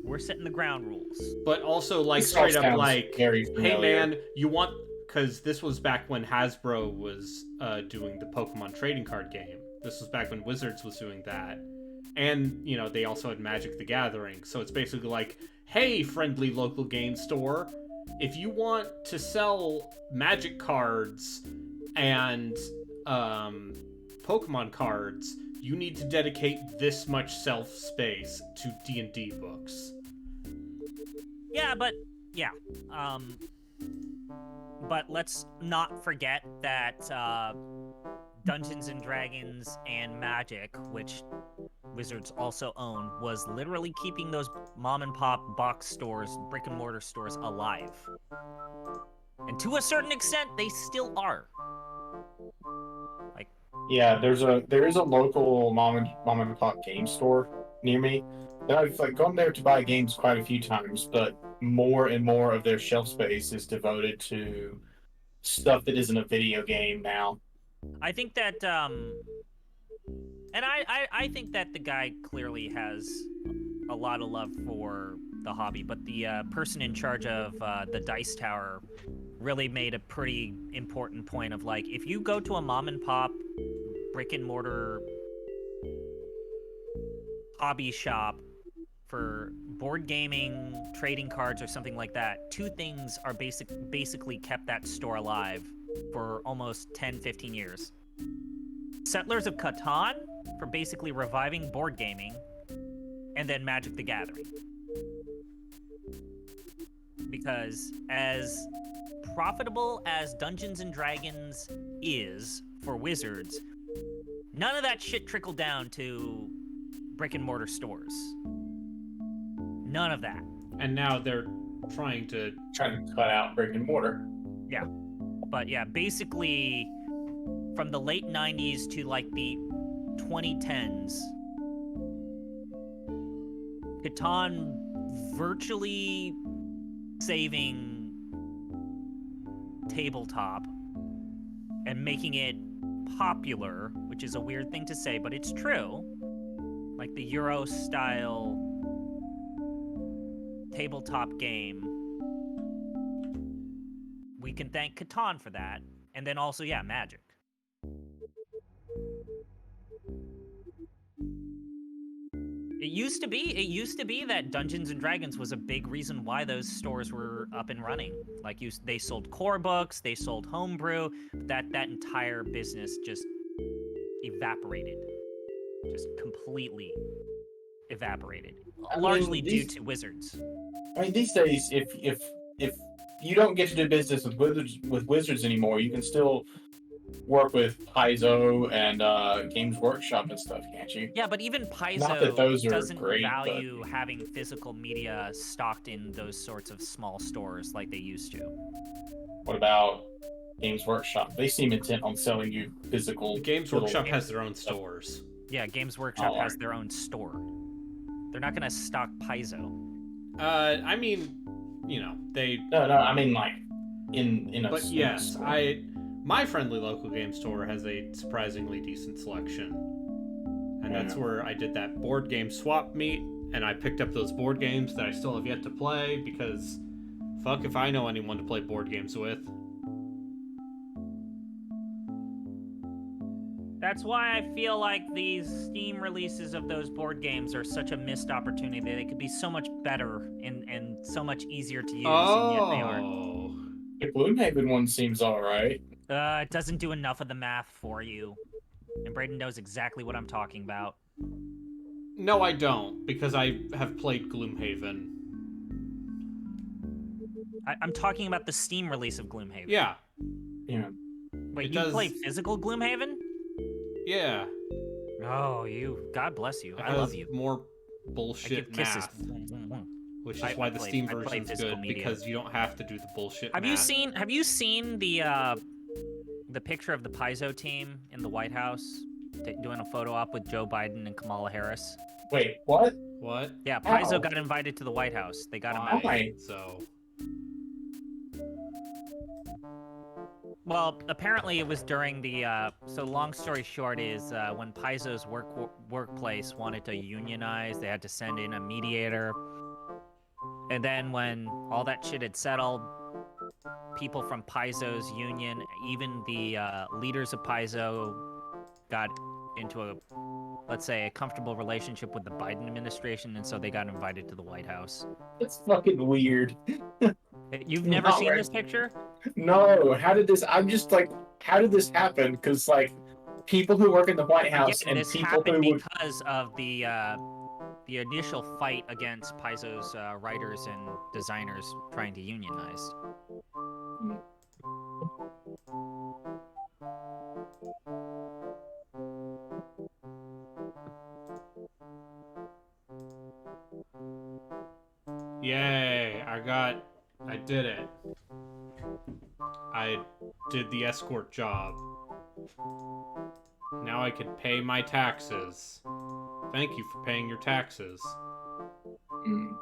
F: We're setting the ground rules.
B: But also, like,
A: This all
B: straight up,
A: sounds
B: like,
A: very
B: hey,
A: familiar.
B: man, you want... Because this was back when Hasbro was doing the Pokemon trading card game. This was back when Wizards was doing that. And, you know, they also had Magic the Gathering. So it's basically like, hey, friendly local game store, if you want to sell Magic cards and Pokemon cards, you need to dedicate this much shelf space to D&D books.
F: Yeah, but yeah. But let's not forget that Dungeons and Dragons and Magic, which Wizards also own, was literally keeping those mom and pop box stores, brick and mortar stores alive. And to a certain extent, they still are. Like,
A: Yeah, there is a local mom and pop game store near me that I've like gone there to buy games quite a few times, but more and more of their shelf space is devoted to stuff that isn't a video game now.
F: I think that, and I think that the guy clearly has a lot of love for the hobby, but the person in charge of the Dice Tower really made a pretty important point of, like, if you go to a mom and pop brick and mortar hobby shop for board gaming, trading cards, or something like that, two things are basically kept that store alive for almost 10, 15 years. Settlers of Catan for basically reviving board gaming, and then Magic the Gathering. Because as profitable as Dungeons and Dragons is for Wizards, none of that shit trickled down to brick and mortar stores. None of that.
B: And now they're trying to...
A: Trying to cut out brick and mortar.
F: Yeah. But yeah, basically from the late 90s to like the 2010s, Catan virtually saving tabletop and making it popular, which is a weird thing to say, but it's true. Like the Euro style tabletop game. We can thank Catan for that. And then also, yeah, Magic. It used to be that Dungeons and Dragons was a big reason why those stores were up and running. Like they sold core books, they sold homebrew, that entire business just evaporated. Just completely evaporated.
A: I mean,
F: Largely due
A: these-
F: to Wizards.
A: I mean, these days, if you don't get to do business with wizards anymore, you can still work with Paizo and Games Workshop and stuff, can't you?
F: Yeah, but even
A: Not that those
F: Paizo
A: are
F: doesn't
A: great, but-
F: value having physical media stocked in those sorts of small stores like they used to.
A: What about Games Workshop? They seem intent on selling you physical.
B: Games
A: little-
B: Workshop has their own stores.
F: Yeah, Games Workshop has
A: alright.
F: their own store. They're not gonna stock Paizo.
B: I mean, you know, they.
A: No, I mean like in a.
B: But
A: in a
B: yes,
A: store.
B: my friendly local game store has a surprisingly decent selection, and that's
A: Yeah.
B: where I did that board game swap meet, and I picked up those board games that I still have yet to play because, fuck if I know anyone to play board games with.
F: That's why I feel like these Steam releases of those board games are such a missed opportunity. They could be so much better and so much easier to use, and yet they aren't.
B: Oh,
A: The Gloomhaven one seems alright.
F: It doesn't do enough of the math for you. And Braden knows exactly what I'm talking about.
B: no, I don't because I have played Gloomhaven.
F: I'm talking about the Steam release of Gloomhaven.
B: Yeah,
A: Yeah.
F: Wait,
B: it
F: you
B: does-
F: play physical Gloomhaven?
B: yeah.
F: Oh, God bless you.
B: It
F: I love
B: has
F: you.
B: more
F: I
B: bullshit
F: give kisses.
B: math, which is
F: I
B: why the
F: played-
B: Steam
F: I played
B: version's
F: physical
B: good
F: media.
B: because you don't have to do the bullshit
F: Have
B: math.
F: you seen the picture of the Paizo team in the White House doing a photo op with Joe Biden and Kamala Harris?
A: Wait, what?
B: What?
F: Yeah, Paizo
A: How?
F: got invited to the White House. They got him
B: Why?
F: out.
A: Why?
B: So,
F: Well, apparently it was during the. So long story short is when Paizo's workplace wanted to unionize, they had to send in a mediator. And then when all that shit had settled, people from Paizo's union, even the leaders of Paizo, got into a, let's say, a comfortable relationship with the Biden administration, and so they got invited to the White House.
A: That's fucking weird.
F: You've never
A: Not
F: seen
A: right.
F: this picture?
A: No, how did this? I'm just like, how did this happen? Because like, people who work in the White House
F: Yeah,
A: and
F: this
A: people
F: happened
A: who would.
F: because of the initial fight against Paizo's writers and designers trying to unionize.
B: yay! I did it. I did the escort job. Now I can pay my taxes. Thank you for paying your taxes.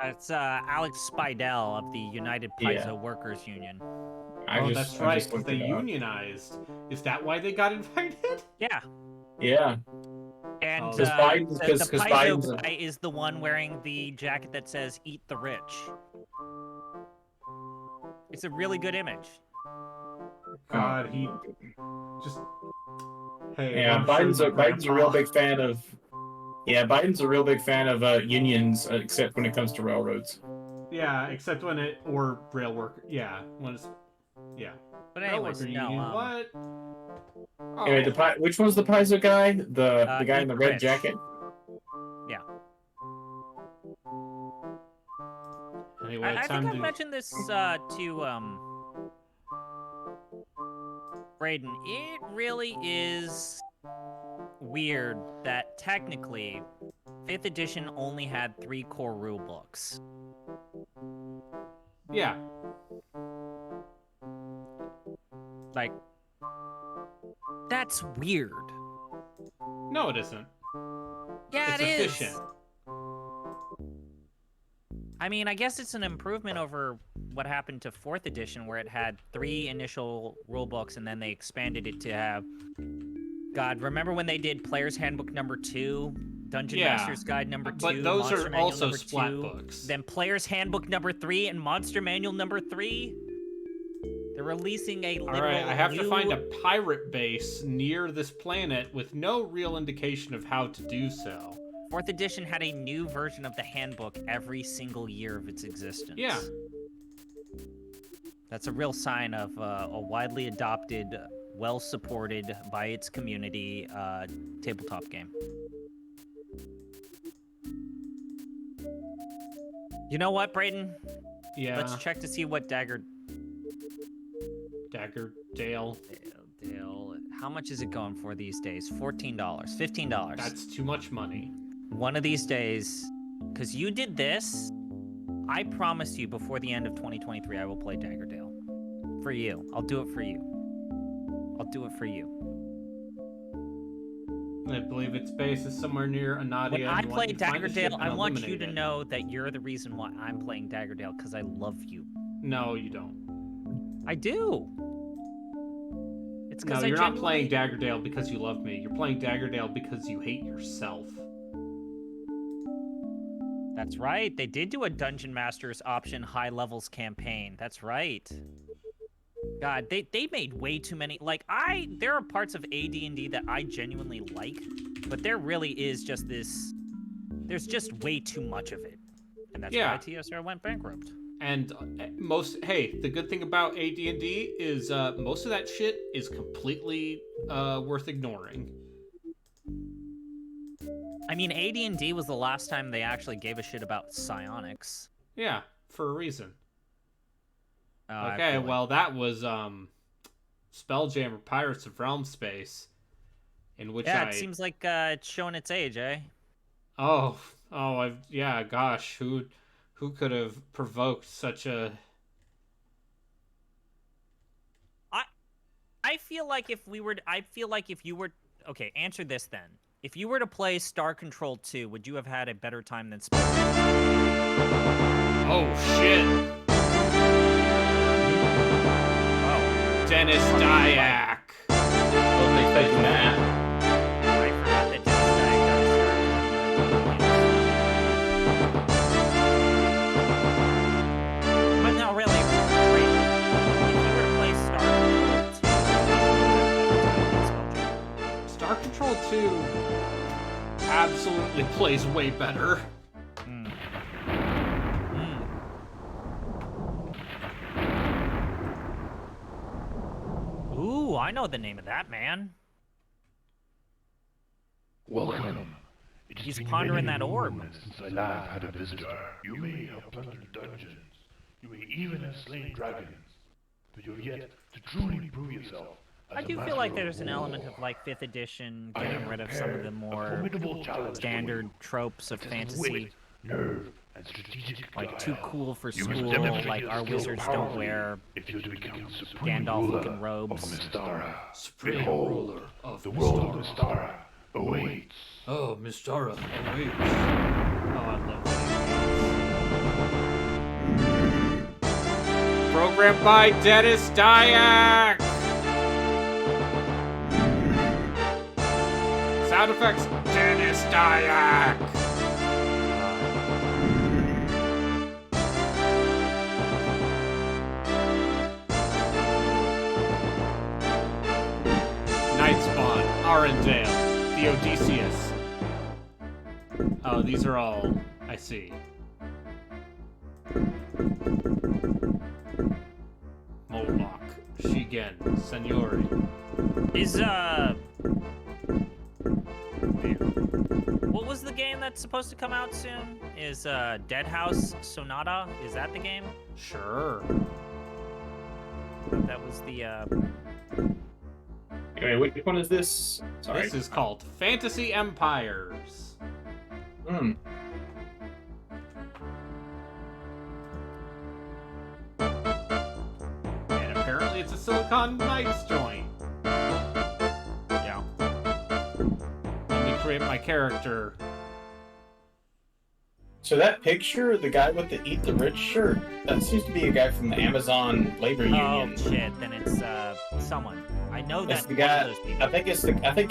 F: That's Alex Spidell of the United
A: Yeah.
F: Paizo Workers Union.
B: That's right,
A: just
B: 'cause
A: looked
B: they
A: it up.
B: unionized. Is that why they got invited?
F: Yeah,
A: Yeah.
F: and
B: Oh.
A: 'Cause Biden's-
F: the
A: 'cause
F: Paizo
A: Biden's a-
F: guy is the one wearing the jacket that says "Eat the Rich." It's a really good image.
B: God, he just. Hey,
A: Yeah,
B: I'm
A: Biden's
B: sure
A: a
B: the
A: Biden's a real
B: grandpa-
A: big fan of. Yeah, Biden's a real big fan of unions, except when it comes to railroads.
B: Yeah, except when it or rail worker. Yeah, when it's yeah.
F: But
B: Rail
F: anyways,
B: worker
F: no.
B: union. What?
A: Anyway,
B: Oh.
A: which one's the Paizo guy? The guy in the red
F: Rich.
A: jacket.
F: Yeah.
B: Anyway,
F: I
B: it's
F: think
B: time
F: I've
B: to.
F: mentioned this to Braden. It really is weird that technically 5th edition only had 3 core rule books.
B: Yeah.
F: Like, that's weird.
B: No, it isn't.
F: Yeah,
B: It's
F: it is.
B: efficient.
F: I mean, I guess it's an improvement over what happened to 4th edition, where it had 3 initial rule books and then they expanded it to have. God, remember when they did Player's Handbook number 2, Dungeon
B: Yeah,
F: Master's Guide number 2,
B: But those
F: Monster
B: are
F: Manual
B: also
F: number
B: splat
F: 2,
B: books.
F: then Player's Handbook number 3 and Monster Manual number 3? They're releasing a literal
B: Alright, I have to
F: new-
B: find a pirate base near this planet with no real indication of how to do so.
F: 4th edition had a new version of the handbook every single year of its existence.
B: Yeah.
F: That's a real sign of a widely adopted well supported by its community tabletop game. You know what, Brayden?
B: Yeah.
F: Let's check to see what Dagger
B: Dale.
F: Dale. How much is it going for these days? $14, $15.
B: That's too much money.
F: One of these days, because you did this, I promise you before the end of 2023, I will play Daggerdale. For you. I'll do it for you. I'll do it for you.
B: I believe its base is somewhere near Anadia.
F: When I
B: You
F: play
B: want to find the ship
F: Daggerdale,
B: and
F: I want you
B: eliminate
F: to
B: it.
F: know that you're the reason why I'm playing Daggerdale, because I love you.
B: No, you don't.
F: I do. It's
B: No,
F: because
B: you're not playing Daggerdale because you love me. You're playing Daggerdale because you hate yourself.
F: That's right. They did do a Dungeon Masters option high levels campaign. That's right. God, they made way too many. Like, there are parts of AD&D that I genuinely like, but there really is just this. There's just way too much of it, and that's why TSR went bankrupt.
B: And the good thing about AD&D is most of that shit is completely worth ignoring.
F: I mean, AD&D was the last time they actually gave a shit about psionics.
B: Yeah, for a reason.
F: Oh,
B: Okay, well, that was Spelljammer Pirates of Realm Space, in which
F: it seems like it's showing its age, eh?
B: Gosh, who could have provoked such a...
F: I feel like if you were... Okay, answer this then. If you were to play Star Control 2, would you have had a better time than
B: Oh, shit.
F: Oh.
B: Dennis Dyack.
A: Wasn't expecting that.
F: I forgot that Dennis Dyack got started. But no, really, if you were to play Star Control 2,
B: Star Control 2 absolutely plays way better.
F: Ooh, I know the name of that man.
D: Welcome. It has
F: He's
D: been
F: pondering
D: many
F: that orb.
D: moons since I last had a visitor. You may have plundered dungeons. You may even have slain dragons. But you have yet to truly prove yourself.
F: I do feel like there's an element of like 5th edition, getting rid of some of the more standard tropes of fantasy.
D: Nerve and strategic
F: Like too cool for
D: You must
F: school,
D: demonstrate
F: like
D: your
F: our
D: skill
F: wizards
D: powerfully
F: don't wear
D: if you're to become supreme
F: Gandalf-looking
D: ruler
F: robes.
D: of Mystara.
B: Supreme
D: Behold,
B: ruler of
D: the world of
B: Mystara.
D: Mystara awaits.
B: Oh, Mystara awaits. Oh, I love that. Programmed by Dennis Dyack. Sound effects, Dennis Dyack. Nightspawn, Arendelle, the Odysseus. Oh, these are all... I see. Moloch, Shigen, Senori.
F: What was the game that's supposed to come out soon? Is Dead House Sonata? Is that the game?
B: Sure.
F: That was the
A: Anyway, which one is this? Sorry.
B: This is called Fantasy Empires.
A: Hmm.
B: And apparently it's a Silicon Knights joint.
F: yeah.
B: Let me create my character.
A: So that picture, the guy with the Eat the Rich shirt, that seems to be a guy from the Amazon labor
F: Oh
A: union.
F: shit! Then it's someone. I know
A: It's
F: that
A: the
F: one
A: guy.
F: of those people.
A: I think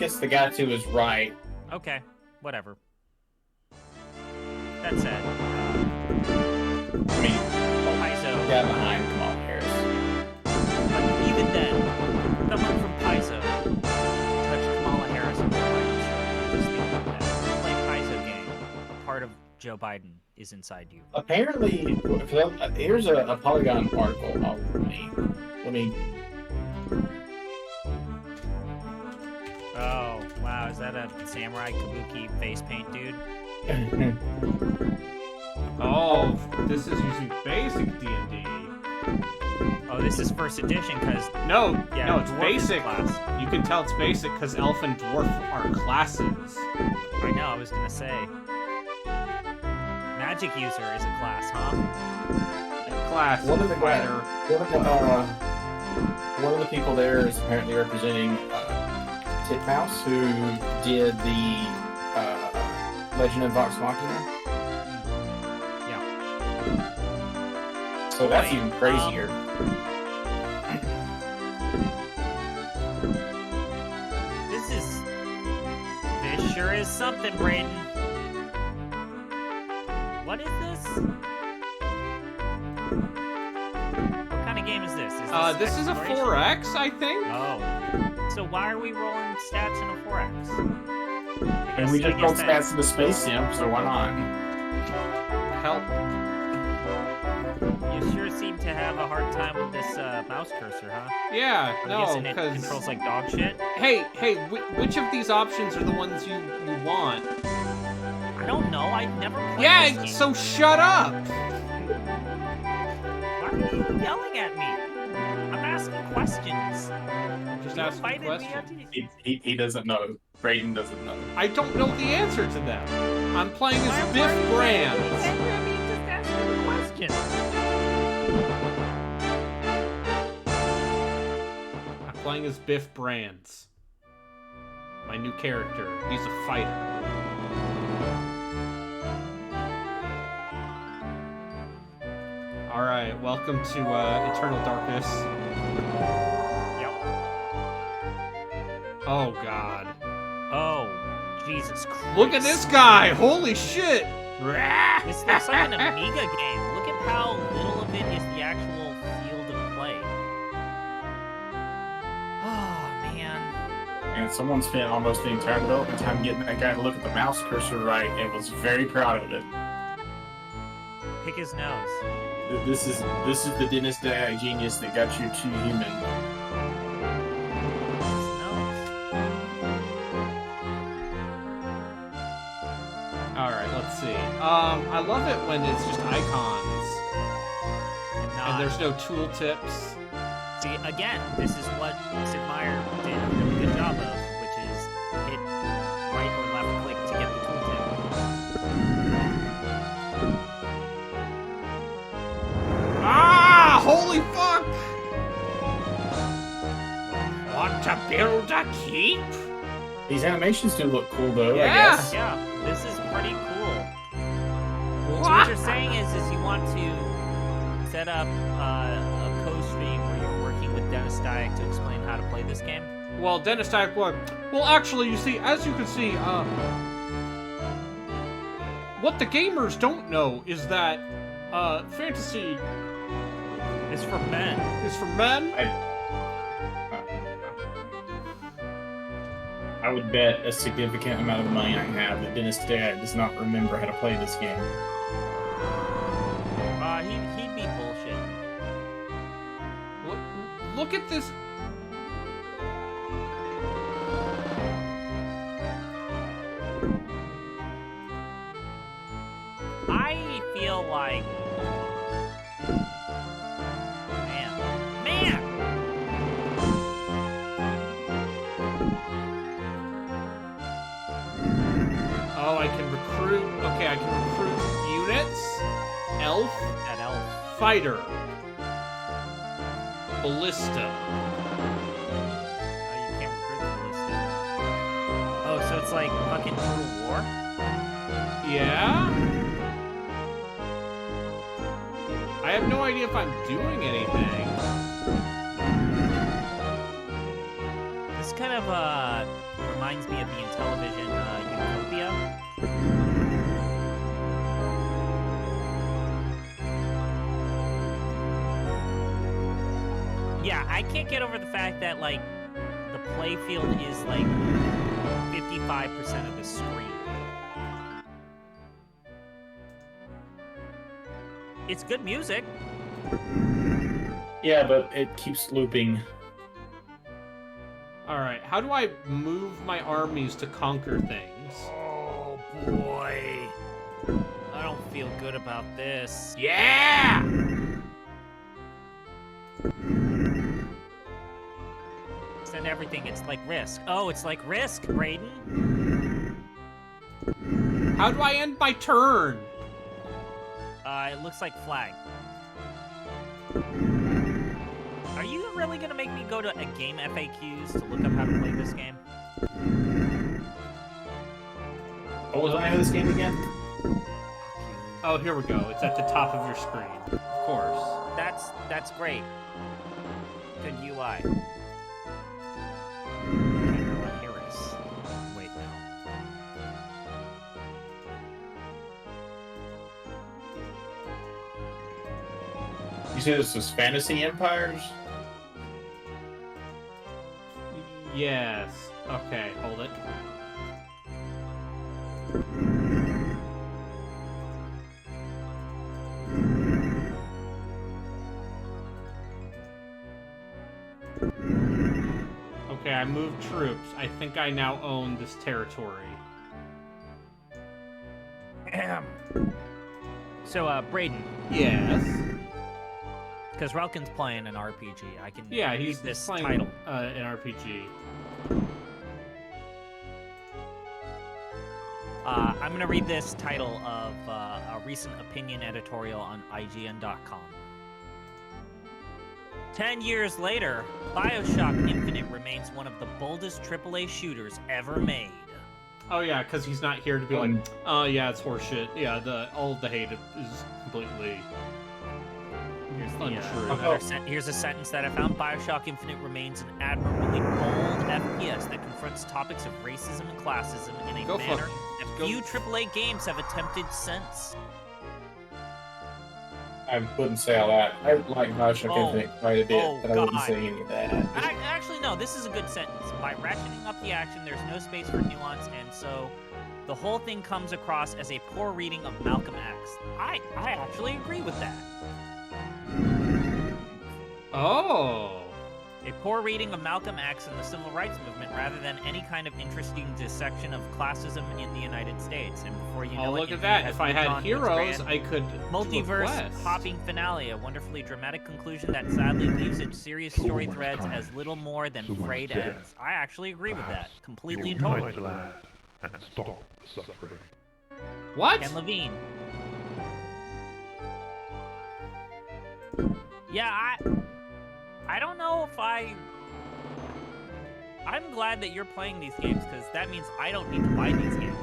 A: it's the guy to his right.
F: Okay, whatever. That said,
A: I mean, the
F: Paizo.
A: guy behind Kamala Harris.
F: But even then, someone from Paizo touched Kamala Harris on the Biden show. Just think about that. Play Paizo game. A part of Joe Biden is inside you.
A: Apparently, here's a Polygon article. Let me.
F: is that a samurai kabuki face paint dude?
B: Oh, this is using basic D&D.
F: Oh, this is first edition, because
B: No,
F: yeah,
B: no, it's
F: dwarf is
B: basic.
F: class.
B: You can tell it's basic because elf and dwarf are classes.
F: I know, I was gonna say. Magic user is a class, huh?
B: Class
A: One of the
B: fighter.
A: One of the people there is apparently representing Titmouse, who did the Legend of Vox Machina.
F: Yeah.
A: So that's
F: Boy,
A: even crazier.
F: This sure is something, Brayden. What is this? What kind of game is this?
B: This is a
F: exploration?
B: 4X, I think.
F: Oh. So why are we rolling stats in a 4X?
A: And we just rolled stats in the Space Sim, so why not?
B: Help.
F: You sure seem to have a hard time with this mouse cursor, huh?
B: Yeah,
F: I'm
B: no,
F: guessing it
B: because
F: controls like dog shit.
B: hey, which of these options are the ones you want?
F: I don't know. I've never played this
B: Yeah,
F: game.
B: so shut up.
F: Why are you yelling at me? I'm asking questions.
B: Just
F: You
B: asking
F: invited me
B: questions.
F: onto-
A: He doesn't know. Brayden doesn't know.
B: I don't know the answer to them. I'm playing
F: Why
B: as
F: are
B: Biff
F: you
B: Brands.
F: angry at me just asking the question?
B: I'm playing as Biff Brands. My new character. He's a fighter. Alright, welcome to Eternal Darkness.
F: Yep.
B: Oh god.
F: Oh, Jesus Christ.
B: Look at this guy! Holy shit!
F: This looks like an Amiga game. Look at how little of it is the actual field of play. Oh, man.
A: And someone spent almost the entire development time getting that guy to look at the mouse cursor right and was very proud of it.
F: Pick his nose.
A: This is the Dennis Day genius that got you too human.
F: His nose.
B: Alright, let's see. I love it when it's just icons and there's no tooltips.
F: See, again, this is what Sid Meier did a really good job of, which is hit right or left click to get the tooltip.
B: Ah! Holy fuck! Want to build a keep?
A: These animations do look cool though,
B: Yeah.
A: I guess.
F: Yeah, this is pretty cool. So what you're saying is you want to set up a co-stream where you're working with Dennis Dyack to explain how to play this game?
B: Well, Dennis Dyack would. Well, actually, you see, as you can see, what the gamers don't know is that fantasy
F: It's for men.
B: is for men.
A: I would bet a significant amount of money I have that Dennis Day does not remember how to play this game.
F: He'd be bullshit.
B: Look at this.
F: I feel like... Man!
B: Oh, I can recruit. Okay, I can recruit units. Elf,
F: That elf.
B: fighter, ballista.
F: Oh, you can't recruit the ballista. Oh, so it's like fucking Total War?
B: Yeah. I have no idea if I'm doing anything.
F: This kind of reminds me of the Intellivision Utopia. Yeah, I can't get over the fact that like the play field is like 55% of the screen. It's good music.
A: Yeah, but it keeps looping.
B: Alright, how do I move my armies to conquer things?
F: Oh boy. I don't feel good about this.
B: Yeah!
F: Send everything. It's like Risk. Oh, it's like Risk, Brayden.
B: How do I end my turn?
F: It looks like Flag. Are you really gonna make me go to a game FAQs to look up how to play this game?
A: What was the name of this game again?
B: Oh, here we go. It's at the top of your screen. Of course.
F: That's great. Good UI. Camera, here it is. Wait now.
A: You said this was Fantasy Empires?
B: Yes. Okay, hold it. Okay, I moved troops. I think I now own this territory.
F: So, Brayden,
B: Yes.
F: because Relkin's playing an RPG, I can
B: Yeah,
F: read
B: he's
F: this
B: playing
F: title.
B: an RPG.
F: I'm going to read this title of a recent opinion editorial on IGN.com. 10 years later, BioShock Infinite remains one of the boldest AAA shooters ever made.
B: Oh yeah, because he's not here to be like, oh yeah, it's horseshit. Yeah, all of the hate is completely
F: Here's,
B: untrue.
F: here's a sentence that I found. BioShock Infinite remains an admirably bold FPS that confronts topics of racism and classism in a manner that few AAA games have attempted since.
A: I wouldn't say all that. I like Bioshock Infinite quite a bit, but I wouldn't
F: God.
A: say any of that.
F: Actually, no, this is a good sentence. By ratcheting up the action, there's no space for nuance, and so the whole thing comes across as a poor reading of Malcolm X. I actually agree with that.
B: Oh.
F: A poor reading of Malcolm X and the Civil Rights Movement rather than any kind of interesting dissection of classism in the United States. And before you know
B: Oh,
F: it,
B: look at
F: Infinite
B: that.
F: has
B: If I
F: moved
B: had
F: on to its
B: heroes,
F: grand
B: I could do a
F: multiverse
B: quest.
F: hopping finale, a wonderfully dramatic conclusion that sadly leaves its serious story threads as little more than frayed ends. I actually agree with that. Completely and totally.
D: Unite the land and stop the suffering.
B: What?
F: Ken Levine. Yeah, I don't know if I'm glad that you're playing these games, because that means I don't need to buy these games.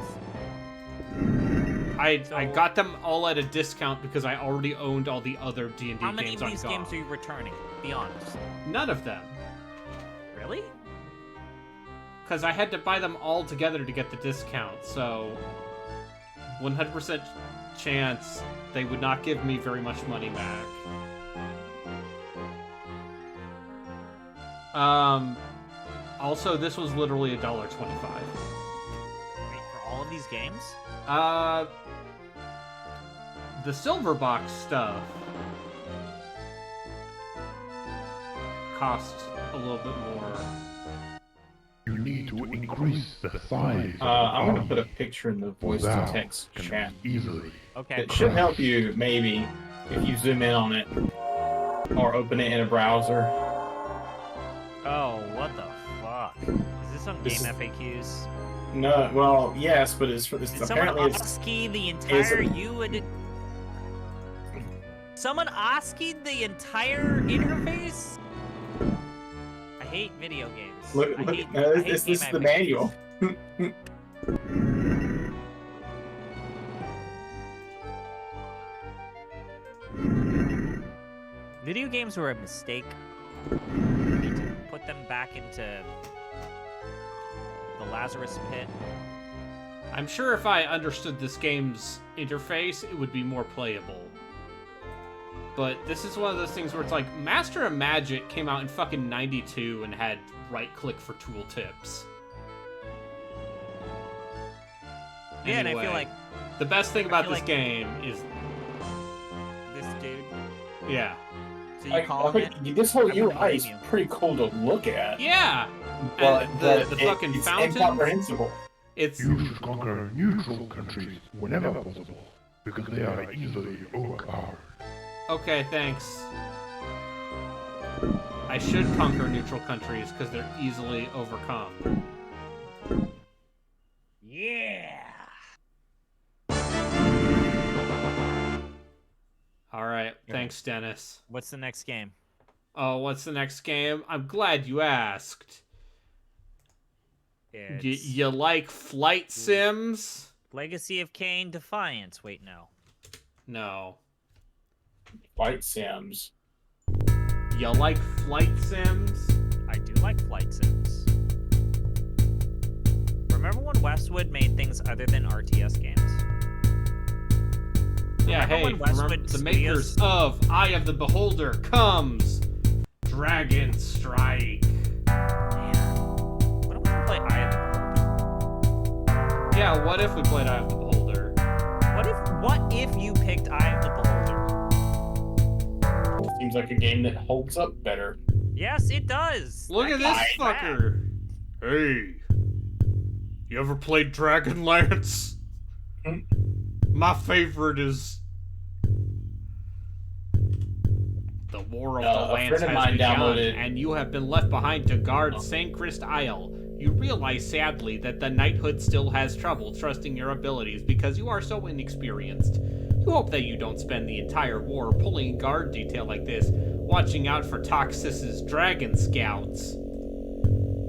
B: I got them all at a discount because I already owned all the other D&D games on
F: How many of these
B: GOG.
F: games are you returning? Be honest.
B: None of them.
F: Really?
B: Because I had to buy them all together to get the discount, so 100% chance they would not give me very much money back. Also, this was literally $1.25.
F: Wait, for all of these games?
B: The silver box stuff costs a little bit more.
D: You need to increase the size.
A: I'm going to put a picture in the voice-to-text chat.
D: Easily.
F: Okay.
A: It should help you, maybe, if you zoom in on it or open it in a browser.
F: Oh, what the fuck? Is this on
A: This
F: game
A: is-
F: FAQs?
A: No, well, yes, but it's
F: Did someone
A: apparently it's
F: ASCII the
A: is-
F: entire UID? Someone ASCII'd the entire interface? I hate video games.
A: look.
F: I hate,
A: No,
F: I hate
A: this
F: game
A: is the
F: FAQs.
A: manual.
F: Video games were a mistake. We need to put them back into the Lazarus pit.
B: I'm sure if I understood this game's interface, it would be more playable. But this is one of those things where it's like, Master of Magic came out in fucking 92 and had right-click for tooltips.
F: Yeah, and I feel
B: Anyway,
F: like
B: the best thing about
F: feel
B: this
F: like-
B: game is,
F: this dude.
B: yeah.
F: So you call him it?
A: This whole
F: I wouldn't
A: UI is
F: blame you.
A: pretty cool to look at.
B: Yeah!
A: But,
B: the fucking
A: it's
B: fountains.
A: incomprehensible.
B: It's
D: You should conquer neutral countries whenever possible, because they are easily overpowered.
B: okay. Thanks. I should conquer neutral countries because they're easily overcome.
F: Yeah.
B: All right. Thanks, Dennis.
F: What's the next game?
B: Oh, what's the next game? I'm glad you asked.
F: It's
B: You like flight sims?
F: Legacy of Kain Defiance. Wait, no.
B: No.
A: Flight sims.
B: You like flight sims?
F: I do like flight sims. Remember when Westwood made things other than RTS games?
B: Yeah,
F: Remember
B: hey,
F: when Westwood
B: remember the
F: Studios-
B: makers of Eye of the Beholder comes Dragon Strike.
F: Man. What if we play Eye of the Beholder?
B: Yeah, what if we played Eye of the Beholder?
F: What if you picked Eye of the Beholder?
A: Seems like a game that holds up better.
F: Yes, it does.
B: Look
F: That
B: at this
F: game's bad.
B: fucker. Hey, you ever played Dragonlance?
A: Hmm?
B: My favorite is the War of the
A: A
B: Lance
A: friend of
B: has
A: mine
B: begun,
A: downloaded-
B: and you have been left behind to guard Sandcrest Isle. You realize sadly that the knighthood still has trouble trusting your abilities because you are so inexperienced. You hope that you don't spend the entire war pulling guard detail like this, watching out for Toxis's dragon scouts.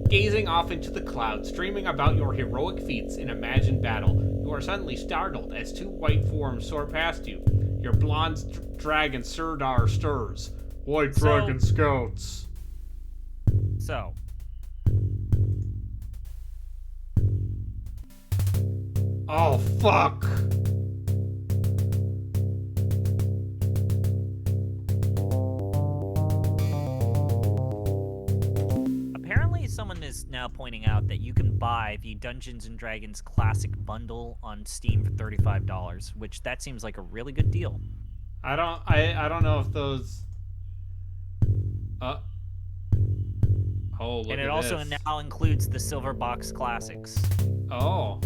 B: Gazing off into the clouds, dreaming about your heroic feats in imagined battle, you are suddenly startled as two white forms soar past you. Your blonde dragon Sirdar stirs. White dragon scouts.
F: So,
B: Oh, fuck.
F: apparently someone is now pointing out that you can buy the Dungeons & Dragons Classic Bundle on Steam for $35, which that seems like a really good deal.
B: I don't know if those. Oh, look
F: and
B: at
F: it also
B: this.
F: now includes the Silver Box Classics.
B: Oh.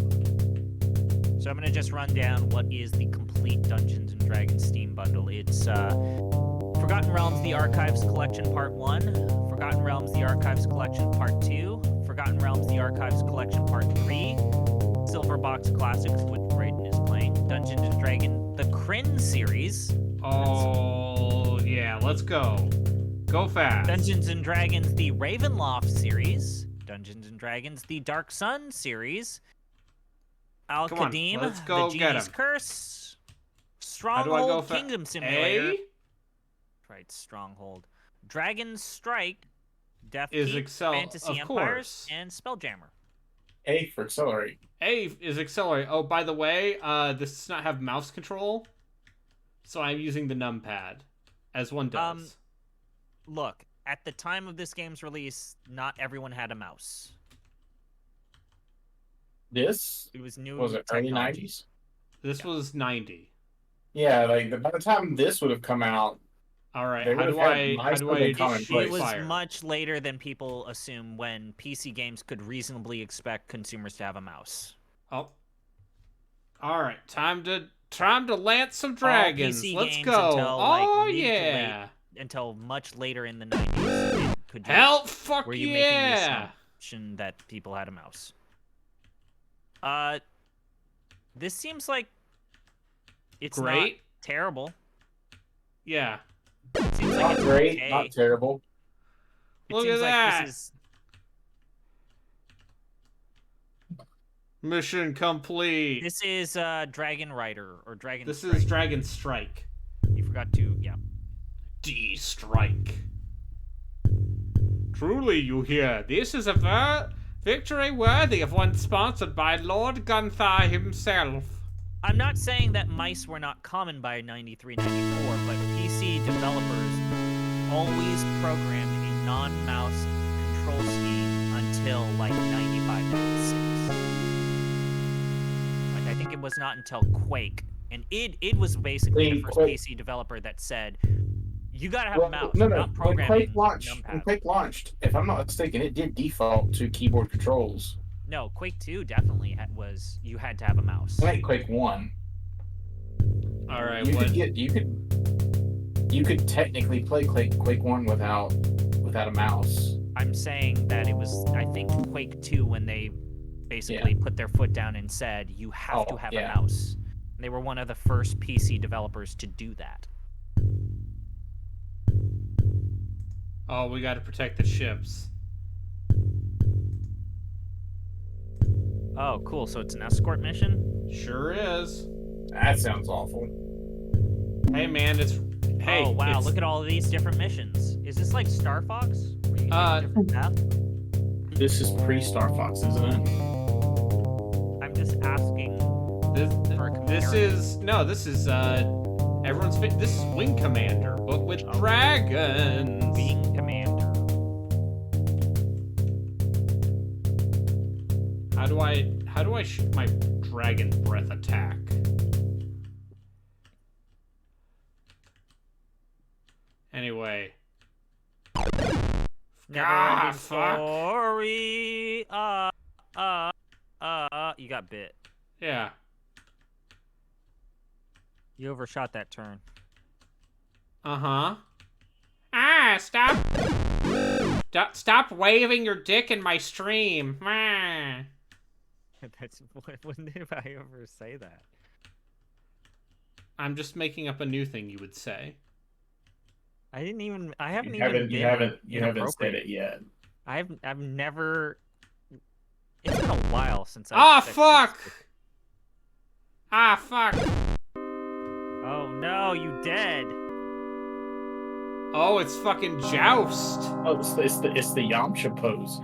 F: So I'm going to just run down what is the complete Dungeons & Dragons Steam Bundle. It's Forgotten Realms The Archives Collection Part 1, Forgotten Realms The Archives Collection Part 2, Forgotten Realms The Archives Collection Part 3, Silver Box Classics, which Brayden is playing, Dungeons & Dragons The Kryn series.
B: Oh, yeah, let's go. Go fast.
F: Dungeons & Dragons The Ravenloft series, Dungeons & Dragons The Dark Sun series,
B: Come on,
F: Al-Qadim,
B: let's go
F: The
B: get
F: Genie's
B: 'em.
F: Curse,
B: How do I go
F: Stronghold Kingdom
B: A?
F: Simulator. Right, Stronghold. Dragon Strike, Death
B: Is
F: Keep,
B: Excel,
F: Fantasy
B: of
F: Empires,
B: course.
F: and Spelljammer.
A: A for accelerate.
B: A is accelerate. Oh, by the way, this does not have mouse control, so I'm using the numpad, as one does.
F: Look, at the time of this game's release, not everyone had a mouse.
A: This
F: It was new
A: was it early
F: technology.
A: 90s?
B: This was 90.
A: Yeah, like by the time this would have come out,
B: All right,
A: They
B: how
A: would've
B: do
A: had
B: I
A: mice
B: do
A: within
B: I
A: common
B: shoot
F: It was
B: fire?
F: much later than people assume when PC games could reasonably expect consumers to have a mouse.
B: Oh. All right, time to lance some dragons.
F: PC
B: Let's
F: games
B: go.
F: until, like,
B: Oh
F: mid to
B: yeah.
F: Until much later in the 90s, it could do it,
B: Hell, fuck
F: where you making the
B: yeah.
F: assumption that people had a mouse. This seems like it's
B: Great.
F: not terrible.
B: Yeah.
F: It seems like
A: not
F: it's
A: great,
F: okay.
A: not terrible.
F: It
B: Look
F: seems
B: at
F: like
B: that.
F: This is
B: Mission complete.
F: This is Dragon Rider or Dragon
B: This
F: Strike.
B: is Dragon Strike.
F: You forgot to, yeah.
B: D Strike. Truly, you hear, this is a victory worthy of one sponsored by Lord Gunthar himself.
F: I'm not saying that mice were not common by 93, 94, but PC developers always programmed a non-mouse control scheme until like 95, 96. Like I think it was not until Quake, and it was basically the first
A: Quake.
F: PC developer that said You gotta have a mouse.
A: No,
F: Not
A: When
F: programming
A: When
F: numpad.
A: Quake launched, if I'm not mistaken, it did default to keyboard controls.
F: No, Quake 2 definitely was. You had to have a mouse.
A: I think Quake 1.
B: All right,
A: You could technically play Quake 1 without a mouse.
F: I'm saying that it was, I think, Quake 2 when they basically put their foot down and said, you have to have a mouse. And they were one of the first PC developers to do that.
B: Oh, we got to protect the ships.
F: Oh, cool. So it's an escort mission?
B: Sure is.
A: That sounds awful.
B: Hey, man, it's... Hey,
F: oh, wow. Look at all of these different missions. Is this like Star Fox? Where you take a different path?
A: This is pre-Star Fox, isn't it?
F: I'm just asking for a comparison.
B: This is this is Wing Commander, but with dragons.
F: Wing Commander.
B: How do I shoot my dragon breath attack? Anyway.
F: Never
B: fuck.
F: story. You got bit.
B: Yeah.
F: You overshot that turn.
B: Uh-huh. Stop waving your dick in my stream.
F: That's when did I ever say that?
B: I'm just making up a new thing you would say.
F: I haven't even
A: You haven't said it yet.
F: I've never. It's been a while since I.
B: Fuck! Fuck!
F: Oh no, you dead.
B: Oh, it's fucking Joust.
A: Oh, it's the Yamcha pose.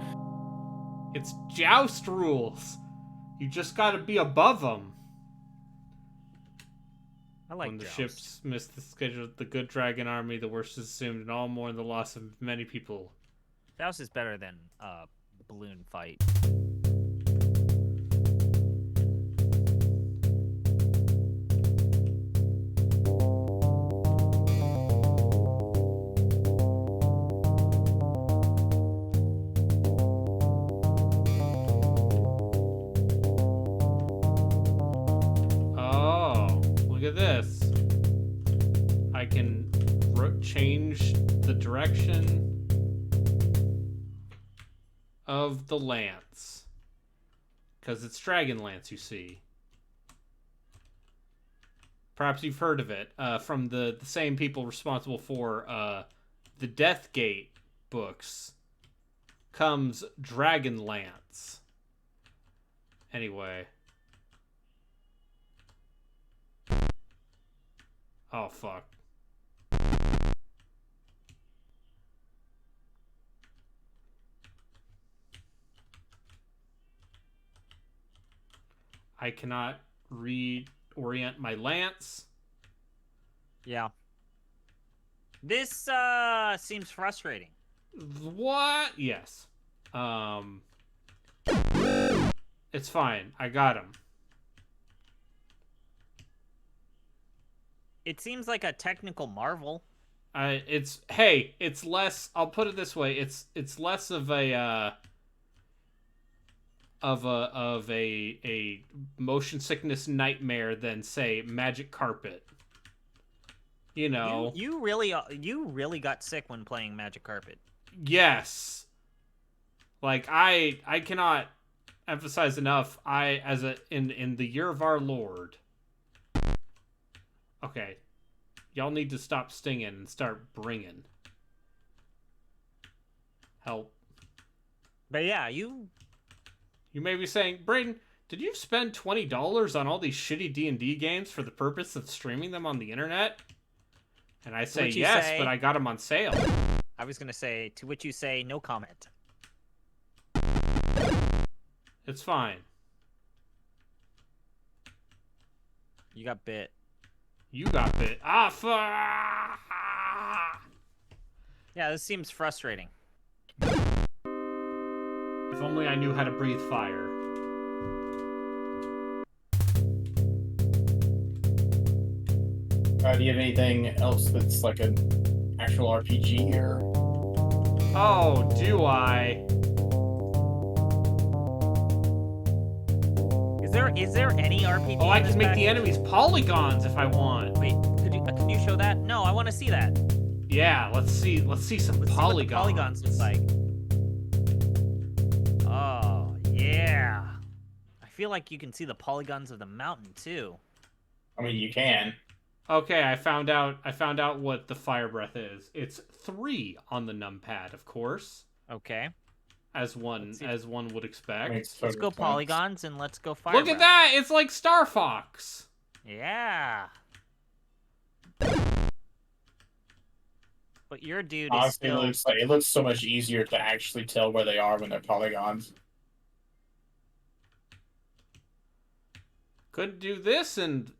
B: It's Joust rules. You just gotta be above them.
F: I like
B: when the
F: Joust.
B: ships miss the schedule of the good dragon army, the worst is assumed, and all mourn the loss of many people.
F: Joust is better than balloon fight.
B: Oh, look at this. I can change the direction of the lance. Because it's Dragon Lance, you see. Perhaps you've heard of it from the same people responsible for the Death Gate books. Comes Dragon Lance. Anyway. Oh, fuck. I cannot reorient my lance.
F: Yeah. This seems frustrating.
B: What? Yes. It's fine. I got him.
F: It seems like a technical marvel.
B: It's less. I'll put it this way. It's less of a motion sickness nightmare than, say, Magic Carpet. You know.
F: You really got sick when playing Magic Carpet.
B: Yes. Like I cannot emphasize enough. In the year of our Lord. Okay. Y'all need to stop stinging and start bringing. Help.
F: But yeah, you
B: may be saying, Brayden, did you spend $20 on all these shitty D&D games for the purpose of streaming them on the internet? And I say yes, but I got them on sale.
F: I was going to say, to which you say, no comment.
B: It's fine.
F: You got bit.
B: You got bit. Fuck!
F: Yeah, this seems frustrating.
B: If only I knew how to breathe fire.
A: Do you have anything else that's like an actual RPG here.
B: Oh, do I?
F: Is there any RPG?
B: Oh, I
F: in this
B: can make the
F: package?
B: enemies polygons if I want.
F: Wait, can you show that? No, I want to see that.
B: Yeah, let's see some
F: Let's see what the polygons look like. Oh yeah. I feel like you can see the polygons of the mountain too.
A: I mean, you can.
B: Okay, I found out what the fire breath is. It's 3 on the numpad, of course,
F: Okay.
B: as one would expect.
A: Makes
F: Let's
A: total
F: go
A: sense.
F: polygons and let's go fire.
B: Look at that! It's like Star Fox.
F: Yeah. But your dude is
A: Honestly,
F: still.
A: it looks so much easier to actually tell where they are when they're polygons.
B: Could do this and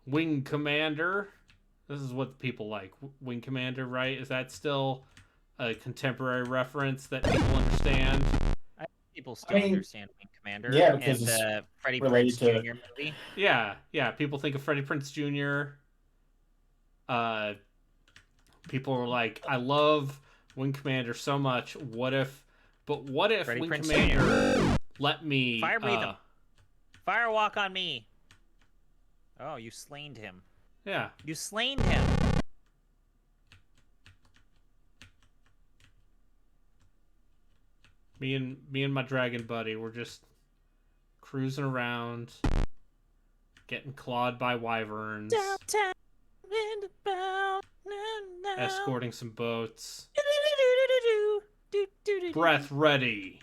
B: Wing Commander. This is what people like. Wing Commander, right? Is that still a contemporary reference that people understand?
F: People still understand Wing Commander.
A: yeah, because
F: and,
A: it's
F: Freddie
A: related
F: Prinze
A: to-
F: Jr. movie.
B: Yeah. People think of Freddie Prinze Jr. People are like, I love Wing Commander so much. What if
F: Freddie
B: Wing
F: Prinze
B: Commander let me
F: Fire breathe him. Fire walk on me. Oh, you slained him.
B: Yeah.
F: You slained him.
B: Me and my dragon buddy, we're just cruising around, getting clawed by wyverns,
F: Downtown in the bound,
B: escorting some boats. Breath ready.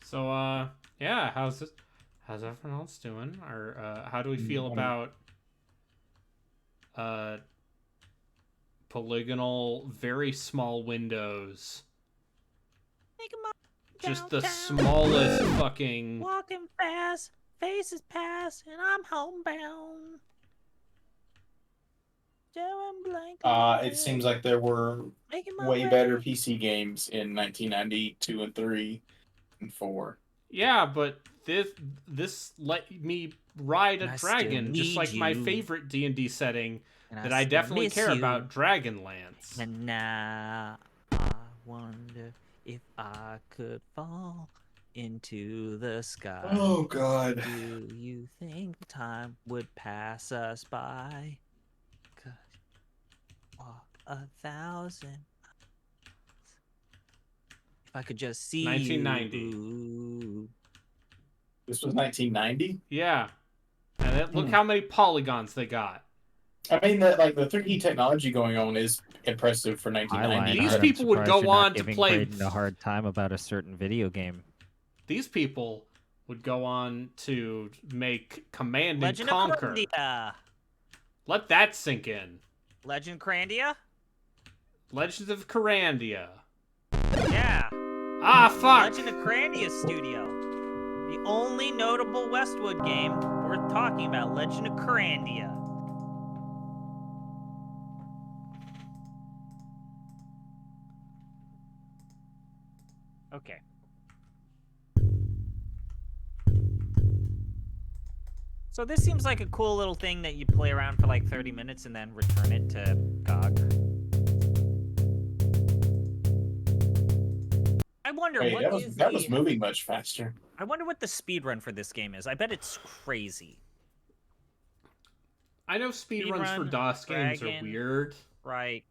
B: So, yeah, how's everyone else doing? Or, how do we feel about, polygonal, very small windows?
F: Make 'em up
B: Just the
F: downtown.
B: smallest fucking...
F: Walking fast, faces pass, and I'm homebound. Joe and blank.
A: It seems like there were
F: Making my
A: way
F: way.
A: better PC games in 1992 and 3 and 4.
B: Yeah, but this let me ride
F: And
B: a
F: I still
B: dragon, just
F: need
B: like my
F: you.
B: favorite D&D setting
F: And
B: that I
F: still
B: definitely
F: miss
B: care
F: you.
B: about, Dragonlance.
F: And now I wonder if I could fall into the sky.
A: Oh God.
F: Do you think time would pass us by? 'Cause walk 1,000 miles. If I could just see
B: 1990.
F: you.
A: This was 1990.
B: Yeah. And look how many polygons they got.
A: I mean, the 3D technology going on is impressive for 1990.
B: These
G: I'm
B: people would
G: surprised
B: go
G: you're not
B: on to
G: giving
B: play-
G: Braden a hard time about a certain video game.
B: These people would go on to make Command and
F: Legend
B: Conquer.
F: of Crandia.
B: Let that sink in.
F: Legend Crandia?
B: Legends of Corandia.
F: Yeah.
B: Ah, fuck!
F: Legend of Crandia Studio. The only notable Westwood game worth talking about, Legend of Corandia. Okay. So this seems like a cool little thing that you play around for like 30 minutes and then return it to GOG. I wonder
A: Hey,
F: what
A: that
F: is
A: was moving much faster.
F: I wonder what the speedrun for this game is. I bet it's crazy.
B: I know speedruns for
F: Speedrun,
B: DOS games are
F: Dragon.
B: weird.
F: Right.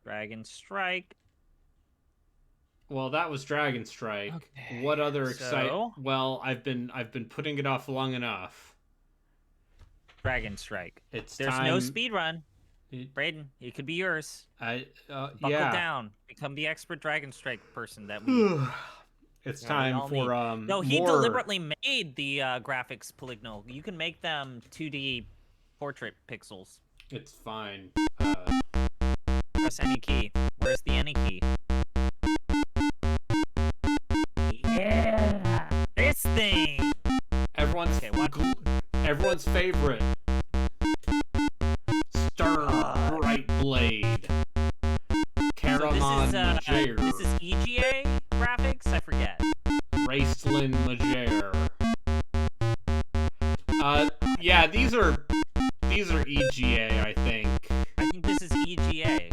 F: Dragon Strike.
B: Well, that was Dragon Strike.
F: Okay,
B: What other
F: so-
B: exciting? Well, I've been putting it off long enough.
F: Dragon Strike.
B: It's
F: There's
B: time.
F: no speedrun.
B: It-
F: Braden, it could be yours. Buckle
B: yeah.
F: down. Become the expert Dragon Strike person that we.
B: It's
F: Yeah, we
B: time
F: all
B: for
F: need. No, he
B: more...
F: deliberately made the graphics polygonal. You can make them 2D portrait pixels.
B: It's fine.
F: Press any key. Where's the any key? Yeah, this thing.
B: Everyone's
F: Okay, what?
B: everyone's favorite. Stern Bright Blade.
F: So
B: Caramon
F: this is EGA.
B: Yeah, these are EGA, I think.
F: I think this is EGA.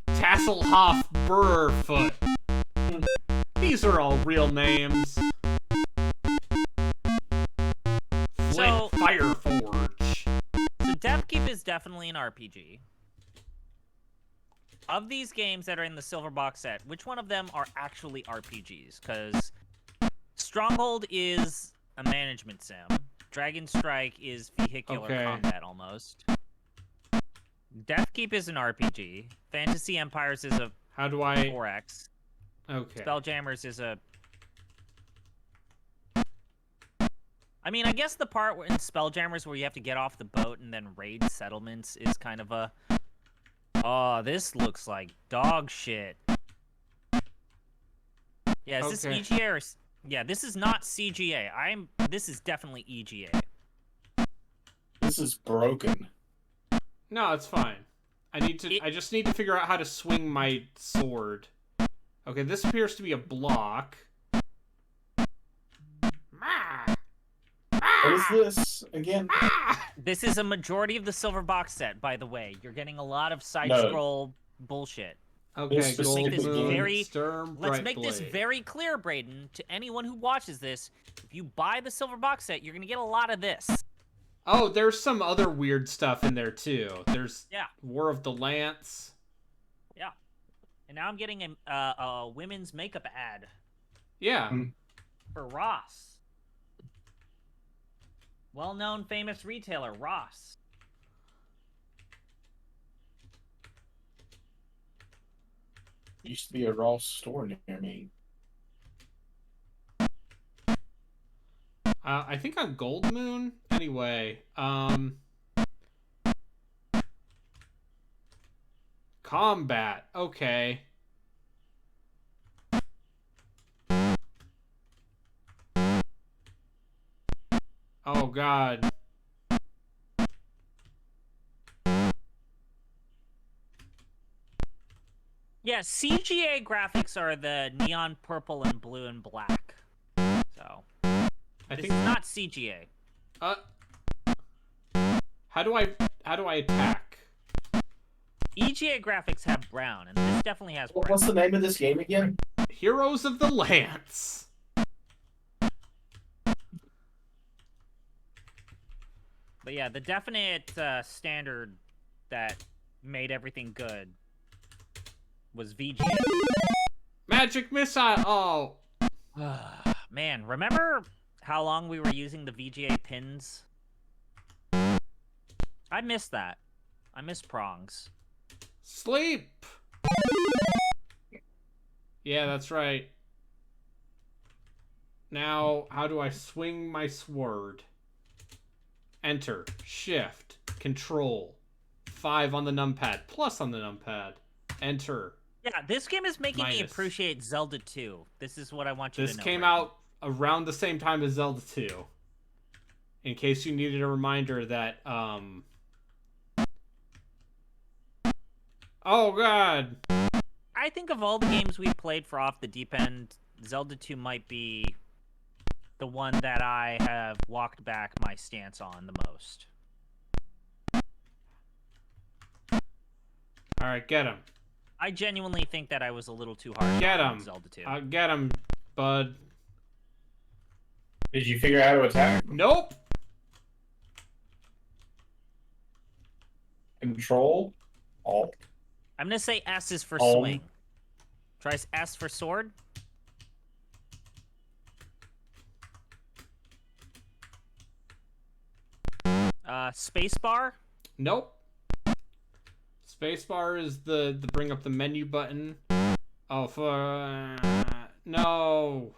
B: Tasselhoff Burrfoot. These are all real names.
F: So-
B: Flint Fireforge.
F: So Deathkeep is definitely an RPG. Of these games that are in the silver box set, which one of them are actually RPGs? Because Stronghold is a management sim. Dragon Strike is vehicular combat almost. Deathkeep is an RPG. Fantasy Empires is a
B: How do I...
F: 4X.
B: Okay.
F: Spelljammers is a... I mean, I guess the part in Spelljammers where you have to get off the boat and then raid settlements is kind of a... Oh, this looks like dog shit. Yeah, is this
B: Okay.
F: EGA or... Yeah, this is not CGA. This is definitely EGA.
A: This is broken.
B: No, it's fine. I just need to figure out how to swing my sword. Okay, this appears to be a block.
A: What is this again?
F: This is a majority of the silver box set, by the way. You're getting a lot of side-scroll bullshit.
B: Okay,
A: This
B: Gold
A: specific
B: Moon,
F: very-
B: Sturm,
F: Let's make this
B: Brightblade.
F: very clear, Braden, to anyone who watches this. If you buy the silver box set, you're going to get a lot of this.
B: Oh, there's some other weird stuff in there, too. There's
F: Yeah.
B: War of the Lance.
F: Yeah. And now I'm getting a women's makeup ad
B: Yeah.
F: for Ross. Well-known famous retailer, Ross.
A: Used to be a Ross store near me.
B: I think on Gold Moon. Anyway, combat. Okay. Oh God.
F: Yeah, CGA graphics are the neon purple and blue and black. So,
B: I
F: this
B: think.
F: is not CGA.
B: How do I attack?
F: EGA graphics have brown, and this definitely has brown.
A: What's the name of this game again?
B: Heroes of the Lance.
F: But yeah, the definite standard that made everything good was VGA.
B: Magic missile. Oh.
F: Man, remember how long we were using the VGA pins? I miss that. I miss prongs.
B: Sleep. Yeah, that's right. Now, how do I swing my sword? Enter, shift, control. 5 on the numpad, plus on the numpad. Enter.
F: Yeah, this game is making me
B: Minus.
F: appreciate Zelda 2. This is what I want you
B: This
F: to know.
B: came
F: Brandon.
B: out around the same time as Zelda 2. In case you needed a reminder that, Oh God!
F: I think of all the games we've played for Off the Deep End, Zelda 2 might be the one that I have walked back my stance on the most.
B: Alright, get him.
F: I genuinely think that I was a little too hard
B: Get
F: on
B: him.
F: Zelda 2.
B: Get him, bud.
A: Did you figure out how to attack?
B: Nope!
A: Control? Alt?
F: I'm gonna say S is for
A: Home.
F: swing. Try S for sword. Spacebar.
B: Nope. Spacebar is the bring up the menu button. Oh, for no.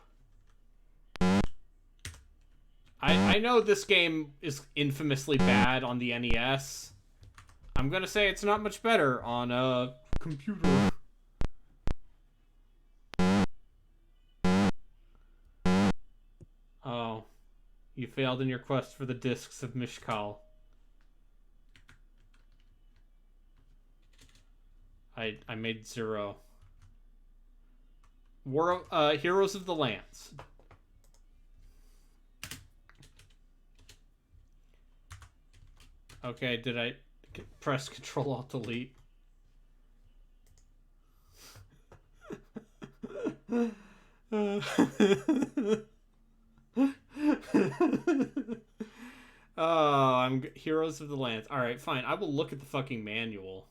B: I know this game is infamously bad on the NES. I'm gonna say it's not much better on a computer. Oh, you failed in your quest for the discs of Mishkal. I made 0. Heroes of the Lance. Okay, did I press Control Alt Delete? Oh, I'm Heroes of the Lance. All right, fine. I will look at the fucking manual.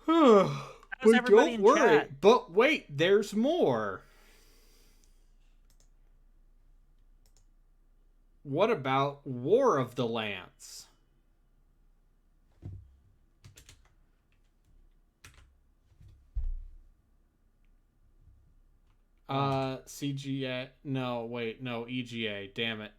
F: How's
B: But
F: everybody
B: don't
F: in
B: worry.
F: chat?
B: But wait, there's more. What about War of the Lance? CGA. No, wait, no, EGA. Damn it.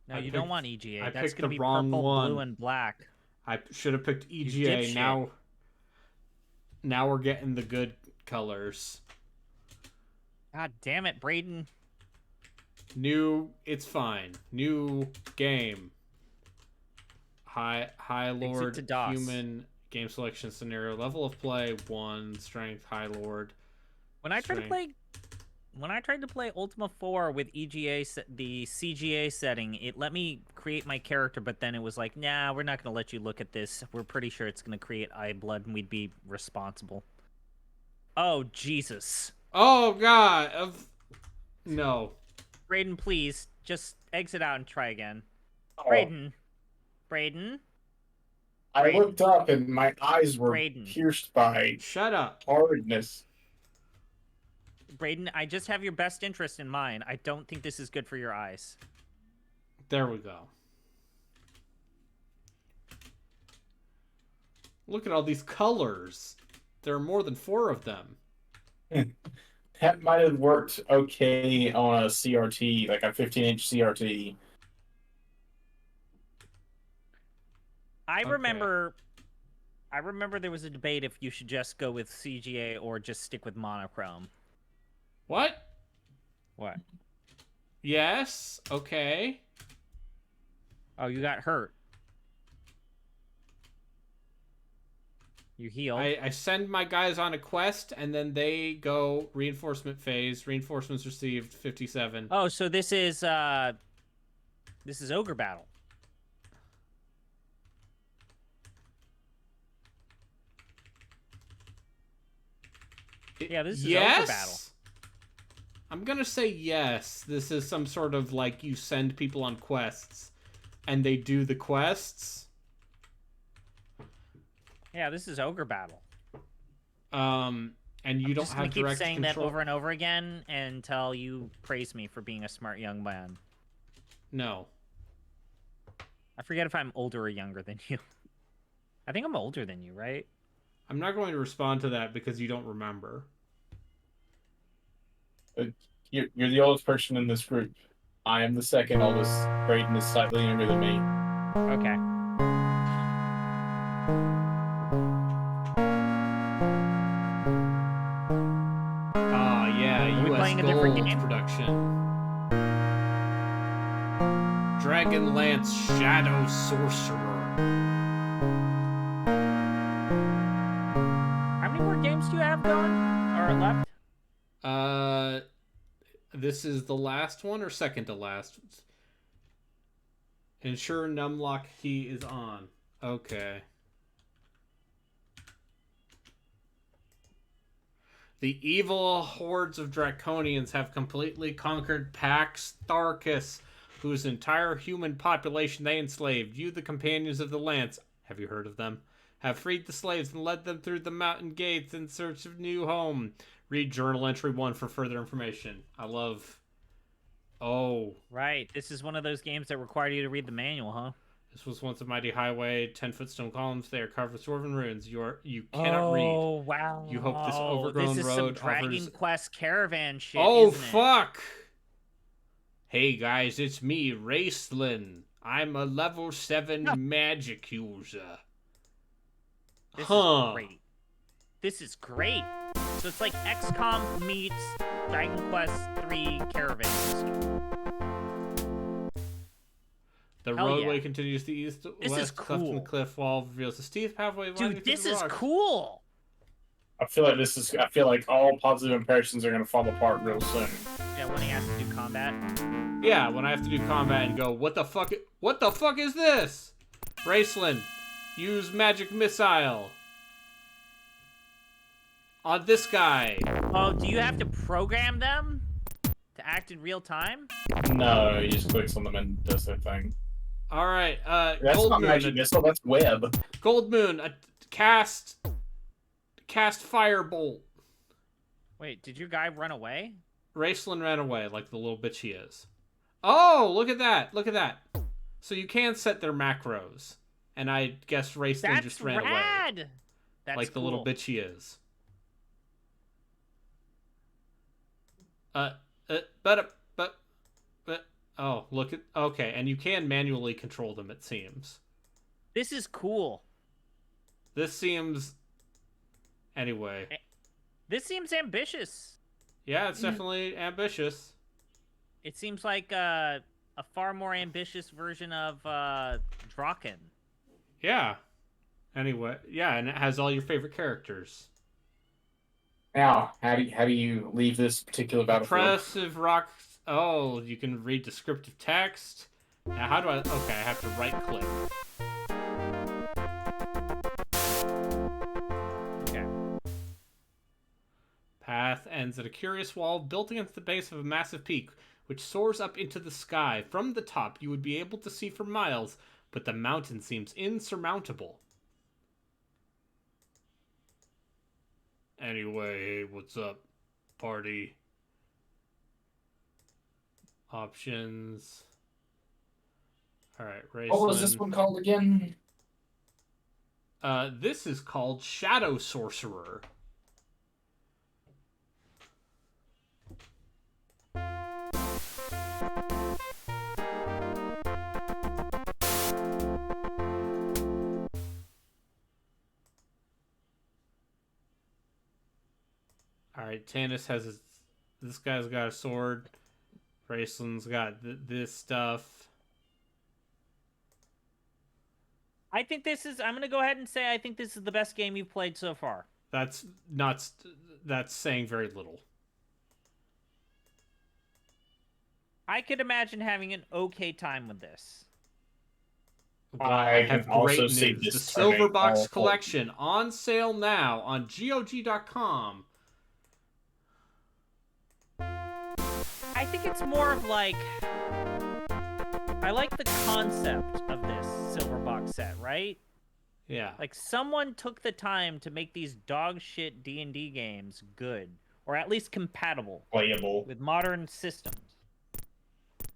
F: No,
B: I
F: you
B: picked-
F: don't want EGA.
B: I
F: That's
B: picked
F: gonna
B: the
F: be
B: wrong
F: purple,
B: one.
F: blue, and black.
B: I should have picked
F: You
B: EGA.
F: dipshit.
B: Now we're getting the good colors.
F: God damn it, Braden.
B: It's fine. New game. High Lord,
F: to DOS.
B: human, game selection scenario, level of play 1, strength, High Lord.
F: When I tried to
B: Strength.
F: play Ultima 4 with EGA, the CGA setting, it let me create my character, but then it was like, nah, we're not gonna let you look at this. We're pretty sure it's gonna create eye blood, and we'd be responsible. Oh Jesus,
B: Oh God! No.
F: Braden, please just exit out and try again.
A: Oh,
F: Braden.
A: I looked up and my eyes were
F: Braden.
A: pierced by
B: Shut up.
A: hardness.
F: Braden, I just have your best interest in mind. I don't think this is good for your eyes.
B: There we go. Look at all these colors. There are more than 4 of them.
A: That might have worked okay on a CRT, like a 15-inch CRT.
F: I
B: Okay.
F: remember there was a debate if you should just go with CGA or just stick with monochrome.
B: What?
F: What?
B: Yes. Okay.
F: Oh, you got hurt. You healed.
B: I send my guys on a quest, and then they go reinforcement phase. Reinforcements received 57.
F: Oh, so this is Ogre Battle. Yeah, this is Ogre Battle.
B: I'm gonna say yes. This is some sort of like you send people on quests, and they do the quests.
F: Yeah, this is Ogre Battle.
B: And you
F: I'm
B: don't
F: just gonna
B: have
F: keep
B: direct
F: saying
B: control.
F: that over and over again until you praise me for being a smart young man.
B: No.
F: I forget if I'm older or younger than you. I think I'm older than you, right?
B: I'm not going to respond to that because you don't remember.
A: You're the oldest person in this group. I am the second oldest. Braden is slightly younger than me.
F: Okay.
B: Ah, yeah,
F: Are we
B: US
F: playing a different
B: Gold
F: game?
B: production. Dragonlance Shadow Sorcerer.
F: How many more games do you have going? Or left?
B: This is the last one or second to last? Ensure numlock key is on. Okay. The evil hordes of Draconians have completely conquered Pax Tharkus, whose entire human population they enslaved. You, the companions of the Lance, have you heard of them? Have freed the slaves and led them through the mountain gates in search of new home. Read journal entry 1 for further information. I love... Oh.
F: Right. This is one of those games that required you to read the manual, huh?
B: This was once a mighty highway, 10-foot stone columns. They are carved with dwarven runes. You cannot read.
F: Oh, wow.
B: You hope this overgrown
F: this is
B: road
F: some Dragon
B: offers...
F: Quest caravan shit,
B: Oh,
F: isn't it?
B: fuck! Hey, guys, it's me, Raceland. I'm a level 7 magic user.
F: This is great. This is great. So it's like XCOM meets Dragon Quest 3 caravan system.
B: The
F: Hell
B: roadway
F: yeah.
B: continues to the east
F: This is
B: west, cleft in the
F: cool.
B: cliff wall, reveals a steep pathway winding
F: Dude,
B: through
F: this
B: the
F: is
B: rocks.
F: cool.
A: I feel like I feel like all positive impressions are gonna fall apart real soon.
F: Yeah, when he has to do combat.
B: Yeah, when I have to do combat and go, what the fuck is this? Raceland, use magic missile. On this guy.
F: Oh, do you have to program them to act in real time?
A: No, he just clicks on them and does their thing.
B: Alright,
A: That's
B: Gold
A: not
B: Moon.
A: magic missile, that's web.
B: Gold Moon, cast Firebolt.
F: Wait, did your guy run away?
B: Raceland ran away like the little bitch he is. Oh, look at that. Look at that. So you can set their macros. And I guess Raceland just ran
F: rad.
B: away.
F: That's
B: like the
F: cool.
B: little bitch he is. Oh, look at, okay, and you can manually control them, it seems.
F: This is cool.
B: This seems, anyway.
F: This seems ambitious.
B: Yeah, it's definitely ambitious.
F: It seems like a far more ambitious version of Draken.
B: Yeah. Anyway, yeah, and it has all your favorite characters.
A: Now, how do you leave this particular battlefield?
B: Impressive rock. Oh, you can read descriptive text. Now, how do I? Okay, I have to right click.
F: Okay.
B: Path ends at a curious wall built against the base of a massive peak, which soars up into the sky. From the top, you would be able to see for miles, but the mountain seems insurmountable. Anyway, what's up, party? Options. Alright, Raceland.
A: What was this one called again?
B: This is called Shadow Sorcerer. Alright, Tannis has his... This guy's got a sword. Raceland's got this stuff.
F: I think this is... I'm going to go ahead and say I think this is the best game you've played so far.
B: That's not... That's saying very little.
F: I could imagine having an okay time with this.
B: Well,
A: I
B: have
A: can also
B: great
A: see
B: news.
A: this
B: The
A: turning
B: Silverbox
A: all
B: Collection on sale now on GOG.com.
F: I think it's more of like... I like the concept of this Silverbox set, right?
B: Yeah.
F: Like, someone took the time to make these dog shit D&D games good. Or at least compatible.
A: Playable.
F: With modern systems.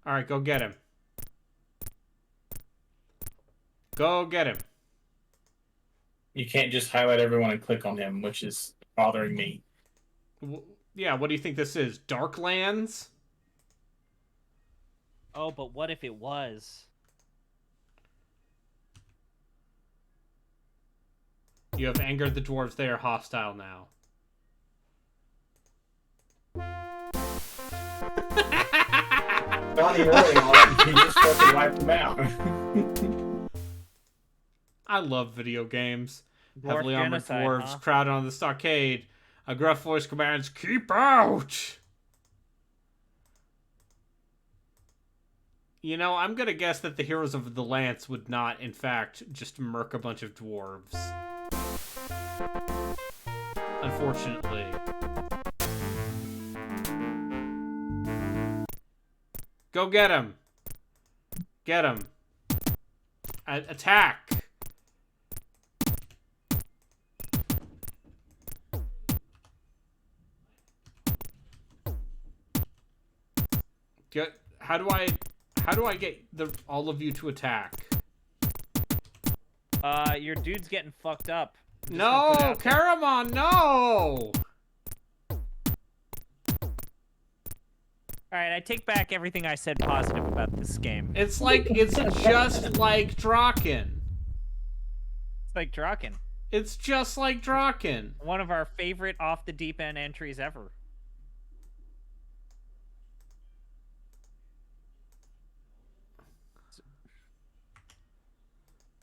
B: Alright, go get him. Go get him.
A: You can't just highlight everyone and click on him, which is bothering me.
B: Yeah, what do you think this is? Darklands?
F: Oh, but what if it was?
B: You have angered the dwarves. They are hostile now.
A: Not even worrying on it. He just fucking wiped them out.
B: I love video games.
F: Dwarf
B: Heavily armored
F: genocide,
B: dwarves
F: huh?
B: crowded on the stockade. A gruff voice commands, "Keep out!" You know, I'm gonna guess that the heroes of the Lance would not, in fact, just murk a bunch of dwarves. Unfortunately. Go get him! Get him! Attack! How do I get all of you to attack?
F: Your dude's getting fucked up.
B: No, Caramon, no!
F: Alright, I take back everything I said positive about this game.
B: It's just like Draken.
F: It's like Draken.
B: It's just like Draken.
F: One of our favorite off the deep end entries ever.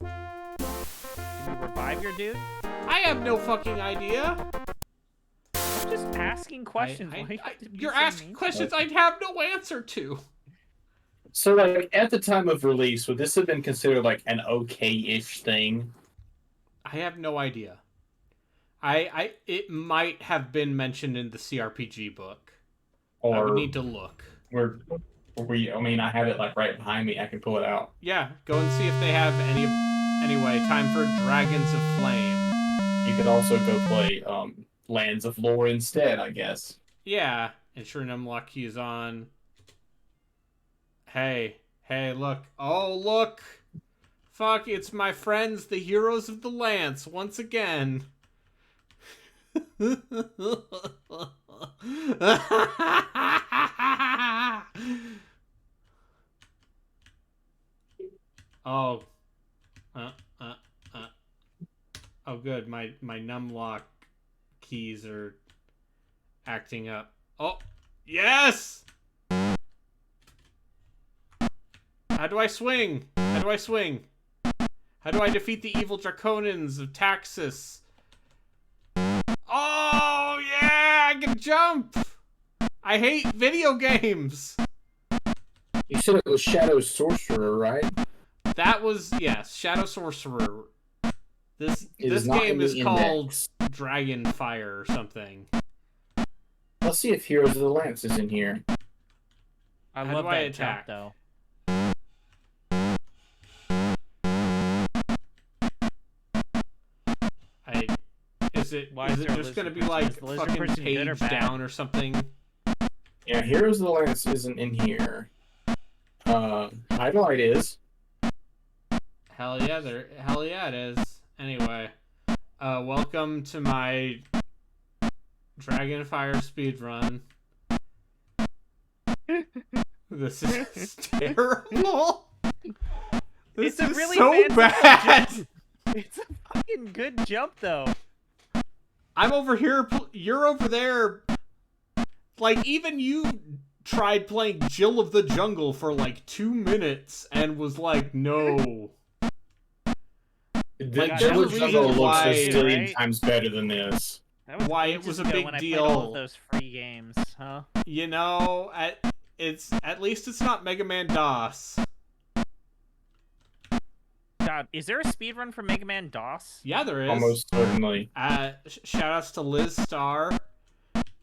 F: Can you revive your dude?
B: I have no fucking idea.
F: just asking questions. Why you have to be
B: you're
F: so
B: asking
F: mean?
B: questions I'd have no answer to.
A: So, like, at the time of release, would this have been considered like an okay-ish thing?
B: I have no idea. It might have been mentioned in the CRPG book. I would
A: Or
B: need to look.
A: I mean, I have it like right behind me. I can pull it out.
B: Yeah, go and see if they have any. Anyway, time for Dragons of Flame.
A: You could also go play Lands of Lore instead, I guess.
B: Yeah, ensuring unlock key is on. Hey, look. Oh, look! Fuck, it's my friends, the heroes of the Lance, once again. Oh. Oh, good. My numlock keys are acting up. Oh, yes! How do I swing? How do I swing? How do I defeat the evil Draconans of Taxus? Oh, yeah! I can jump! I hate video games!
A: You said it was Shadow Sorcerer, right?
B: That was, yes, Shadow Sorcerer. This
A: not
B: game
A: in the
B: is called
A: index.
B: Dragonfire or something.
A: Let's see if Heroes of the Lance is in here.
F: I
B: How
F: love
B: do I
F: that jump,
B: attack?
F: though.
B: Is it
F: Why is there a
B: just gonna
F: lizard
B: be
F: person?
B: like
F: Is the lizard
B: fucking
F: person good or
B: page
F: bad?
B: down or something?
A: Yeah, Heroes of the Lance isn't in here. Highlight is.
B: Hell yeah, it is. Anyway, welcome to my Dragonfire speedrun. This is terrible. This
F: It's a
B: is
F: really
B: so
F: fanciful
B: bad.
F: jump. It's a fucking good jump, though.
B: I'm over here. You're over there. Like, even you tried playing Jill of the Jungle for like 2 minutes and was like, no.
A: The
B: God,
A: Jill of
B: that's
A: the
B: the
A: Jungle
B: reason
A: looks
B: why-
A: a zillion
F: right?
A: times better than this.
F: That was
B: Why it
F: ages
B: was a
F: ago
B: big
F: when I played all
B: deal.
F: of those free games, huh?
B: You know, at least it's not Mega Man DOS.
F: God, is there a speedrun for Mega Man DOS?
B: Yeah, there is.
A: Almost certainly.
B: Shoutouts to Liz Starr,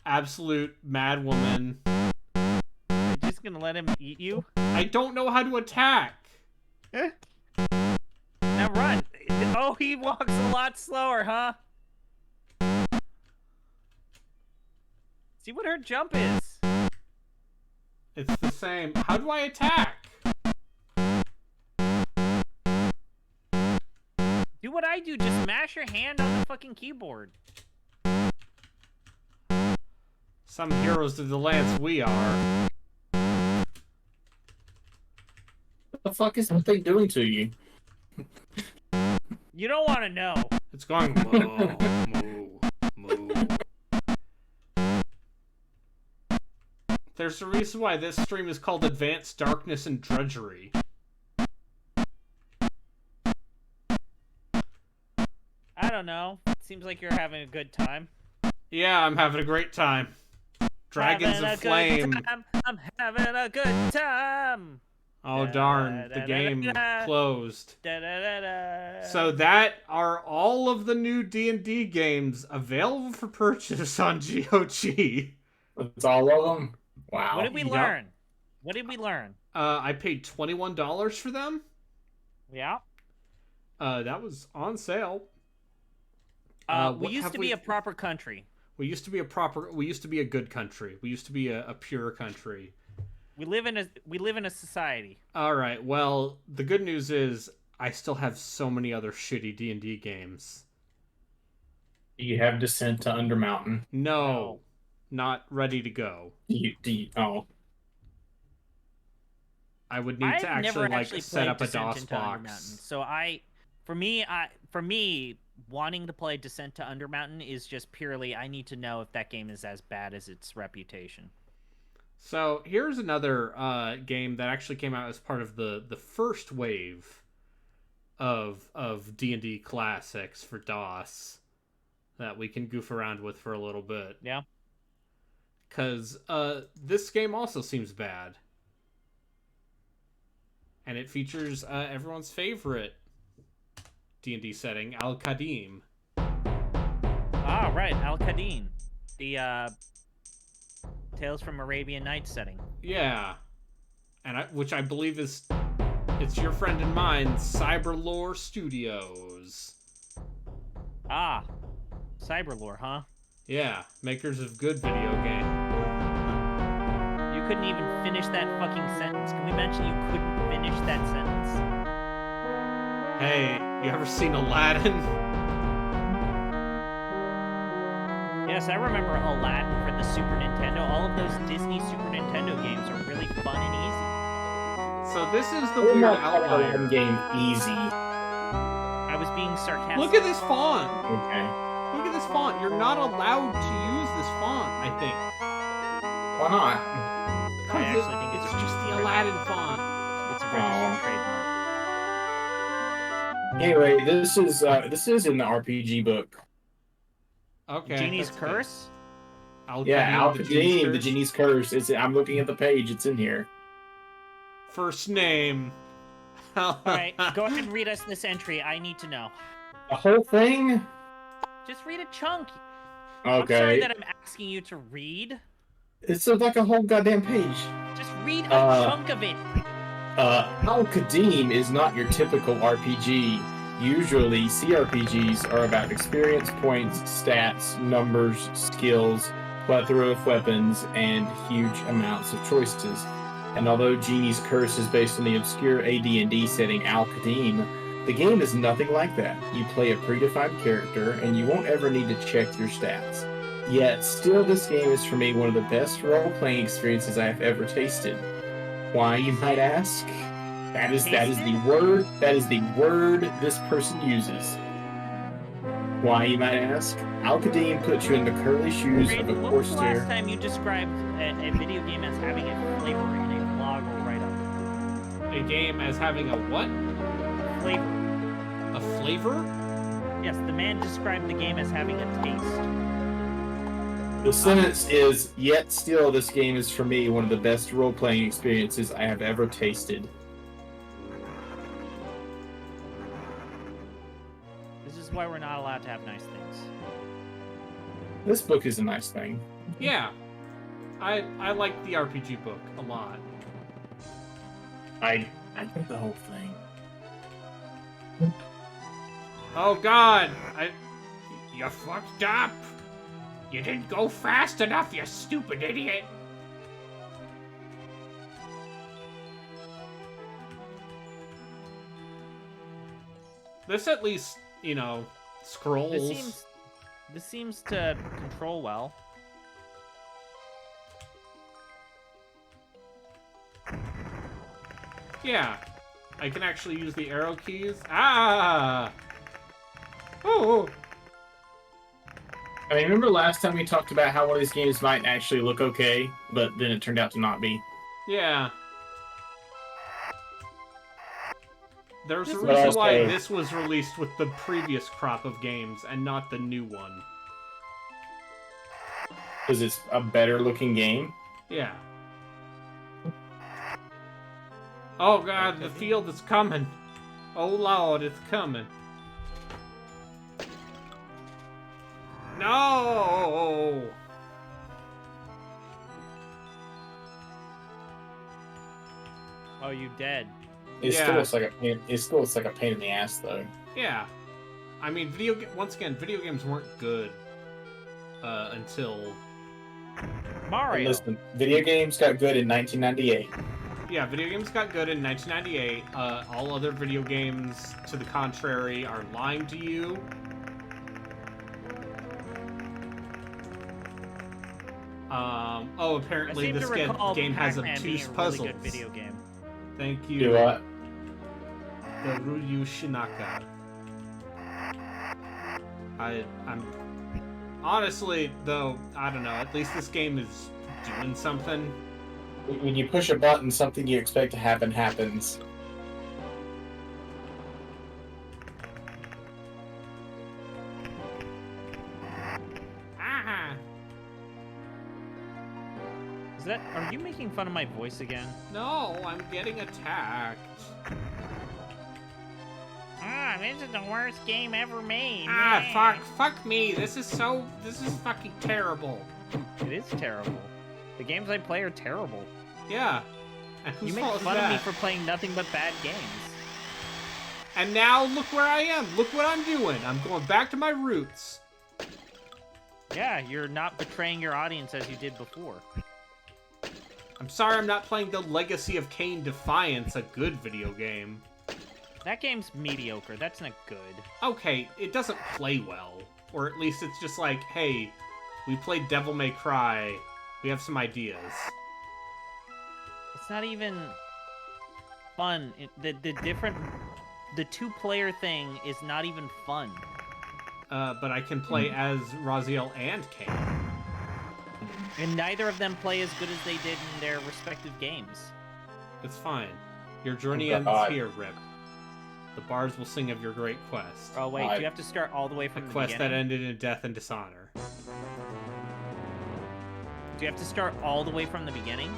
B: absolute mad woman.
F: You're just gonna let him eat you?
B: I don't know how to attack.
F: Now run! Oh, he walks a lot slower, huh? See what her jump is.
B: It's the same. How do I attack?
F: Do what I do, just mash your hand on the fucking keyboard.
B: Some heroes of the Lance we are.
A: What the fuck is that thing doing to you?
F: You don't want to know.
B: It's going moo, moo, moo. There's a reason why this stream is called Advanced Darkness and Drudgery.
F: I don't know. Seems like you're having a good time.
B: Yeah, I'm having a great time. Dragons
F: Having
B: of
F: a good
B: Flame.
F: time. I'm having a good time.
B: Oh darn, the game closed. So that are all of the new D&D games available for purchase on GOG.
A: That's all of them? Wow.
F: What did we
B: Yep.
F: learn? What did we learn?
B: I paid $21 for them.
F: Yeah.
B: That was on sale.
F: We
B: what
F: used
B: have
F: to be a proper country.
B: We used to be a good country. We used to be a pure country.
F: We live in a society.
B: All right. Well, the good news is I still have so many other shitty D&D games.
A: Do you have Descent to Undermountain?
B: No, not ready to go.
A: Oh.
B: I would need to
F: I've never
B: actually
F: actually
B: set
F: played
B: up a
F: Descent
B: DOS
F: into Undermountain.
B: box.
F: So for me, wanting to play Descent to Undermountain is just purely I need to know if that game is as bad as its reputation.
B: So here's another game that actually came out as part of the first wave of D&D classics for DOS that we can goof around with for a little bit.
F: Yeah.
B: Because this game also seems bad. And it features everyone's favorite D&D setting, Al-Qadim.
F: Ah, right, Al-Qadim. The Tales from Arabian Nights setting.
B: Yeah. And which I believe is... It's your friend and mine, Cyberlore Studios.
F: Ah, Cyberlore, huh?
B: Yeah, makers of good video game.
F: You couldn't even finish that fucking sentence. Can we mention you couldn't finish that sentence?
B: Hey, you ever seen Aladdin?
F: Yes, I remember Aladdin for the Super Nintendo. All of those Disney Super Nintendo games are really fun and easy.
B: So this is the
A: We're
B: weird
A: not calling
B: outlier.
A: one game easy.
F: I was being sarcastic.
B: Look at this font.
A: Okay.
B: Look at this font. You're not allowed to use this font, I think.
A: Why not?
F: I actually think
B: It's
F: it's
B: just the Aladdin font.
F: It's a registered trademark.
A: Anyway, this is in the RPG book.
B: Okay.
F: Genie's
B: that's good.
F: Curse?
A: Yeah, Al-Qadim, the
B: Curse.
A: Genie's Curse. I'm looking at the page. It's in here.
B: First name.
F: Alright, go ahead and read us this entry. I need to know.
A: The whole thing?
F: Just read a chunk.
A: Okay.
F: I'm sorry that I'm asking you to read.
A: It's like a whole goddamn page.
F: Just read a chunk of it.
A: Al-Qadim is not your typical RPG. Usually, CRPGs are about experience points, stats, numbers, skills, plethora of weapons, and huge amounts of choices. And although Genie's Curse is based on the obscure AD&D setting Al-Qadim, the game is nothing like that. You play a predefined character, and you won't ever need to check your stats. Yet, still this game is for me one of the best role-playing experiences I have ever tasted. Why, you might ask? That is the word this person uses. Why, you might ask? Al-Qadim puts you in the curly shoes of a
F: When was the last
A: Corsair.
F: time you described a video game as having a flavor in a blog or write-up?
B: A game as having a what?
F: Flavor.
B: A flavor?
F: Yes, the man described the game as having a taste.
A: The sentence is, yet still this game is for me one of the best role-playing experiences I have ever tasted.
F: This is why we're not allowed to have nice things.
A: This book is a nice thing.
B: Yeah. I like the RPG book a lot.
A: I think the whole thing.
B: Oh god! You fucked up! You didn't go fast enough, you stupid idiot! This at least, you know, scrolls.
F: This seems to control well.
B: Yeah. I can actually use the arrow keys. Ah! Oh!
A: I mean, remember last time we talked about how one of these games might actually look okay, but then it turned out to not be?
B: Yeah. There's a
A: This
B: reason
A: was
B: why
A: okay.
B: this was released with the previous crop of games and not the new one.
A: Because it's a better looking game.
B: Yeah. Oh god, the field is coming. Oh lord, it's coming. No!
F: Oh, you dead.
A: It
B: Yeah.
A: still looks like a pain. It still looks like a pain in the ass, though.
B: Yeah. I mean, once again, video games weren't good until...
F: Mario.
A: Listen, video games got good in 1998.
B: Yeah, video games got good in 1998. All other video games, to the contrary, are lying to you. Apparently
F: I seem
B: this
F: to recall
B: game has
F: Pac-Man being
B: obtuse
F: a
B: puzzles.
F: really good video game.
B: Thank you.
A: Do what?
B: The Ryu Shinaka. I'm honestly though, I don't know, at least this game is doing something.
A: When you push a button, something you expect to happen happens.
B: Ah.
F: Are you making fun of my voice again?
B: No, I'm getting attacked.
F: Ah, this is the worst game ever made.
B: Fuck me. This is fucking terrible.
F: It is terrible. The games I play are terrible.
B: Yeah. And
F: You
B: whose
F: make
B: fault is
F: fun of me
B: that?
F: for playing nothing but bad games.
B: And now look where I am. Look what I'm doing. I'm going back to my roots.
F: Yeah, you're not betraying your audience as you did before.
B: I'm sorry I'm not playing the Legacy of Kain Defiance, a good video game.
F: That game's mediocre. That's not good.
B: Okay, it doesn't play well. Or at least it's just like, hey, we played Devil May Cry. We have some ideas.
F: It's not even fun. The two-player thing is not even fun.
B: But I can play as Raziel and Kain.
F: And neither of them play as good as they did in their respective games.
B: It's fine. Your journey ends here, Rip. The bards will sing of your great quest.
F: Oh wait, do you have to start all the way from
B: A
F: the
B: quest
F: beginning?
B: that ended in death and dishonor.
F: Do you have to start all the way from the beginning?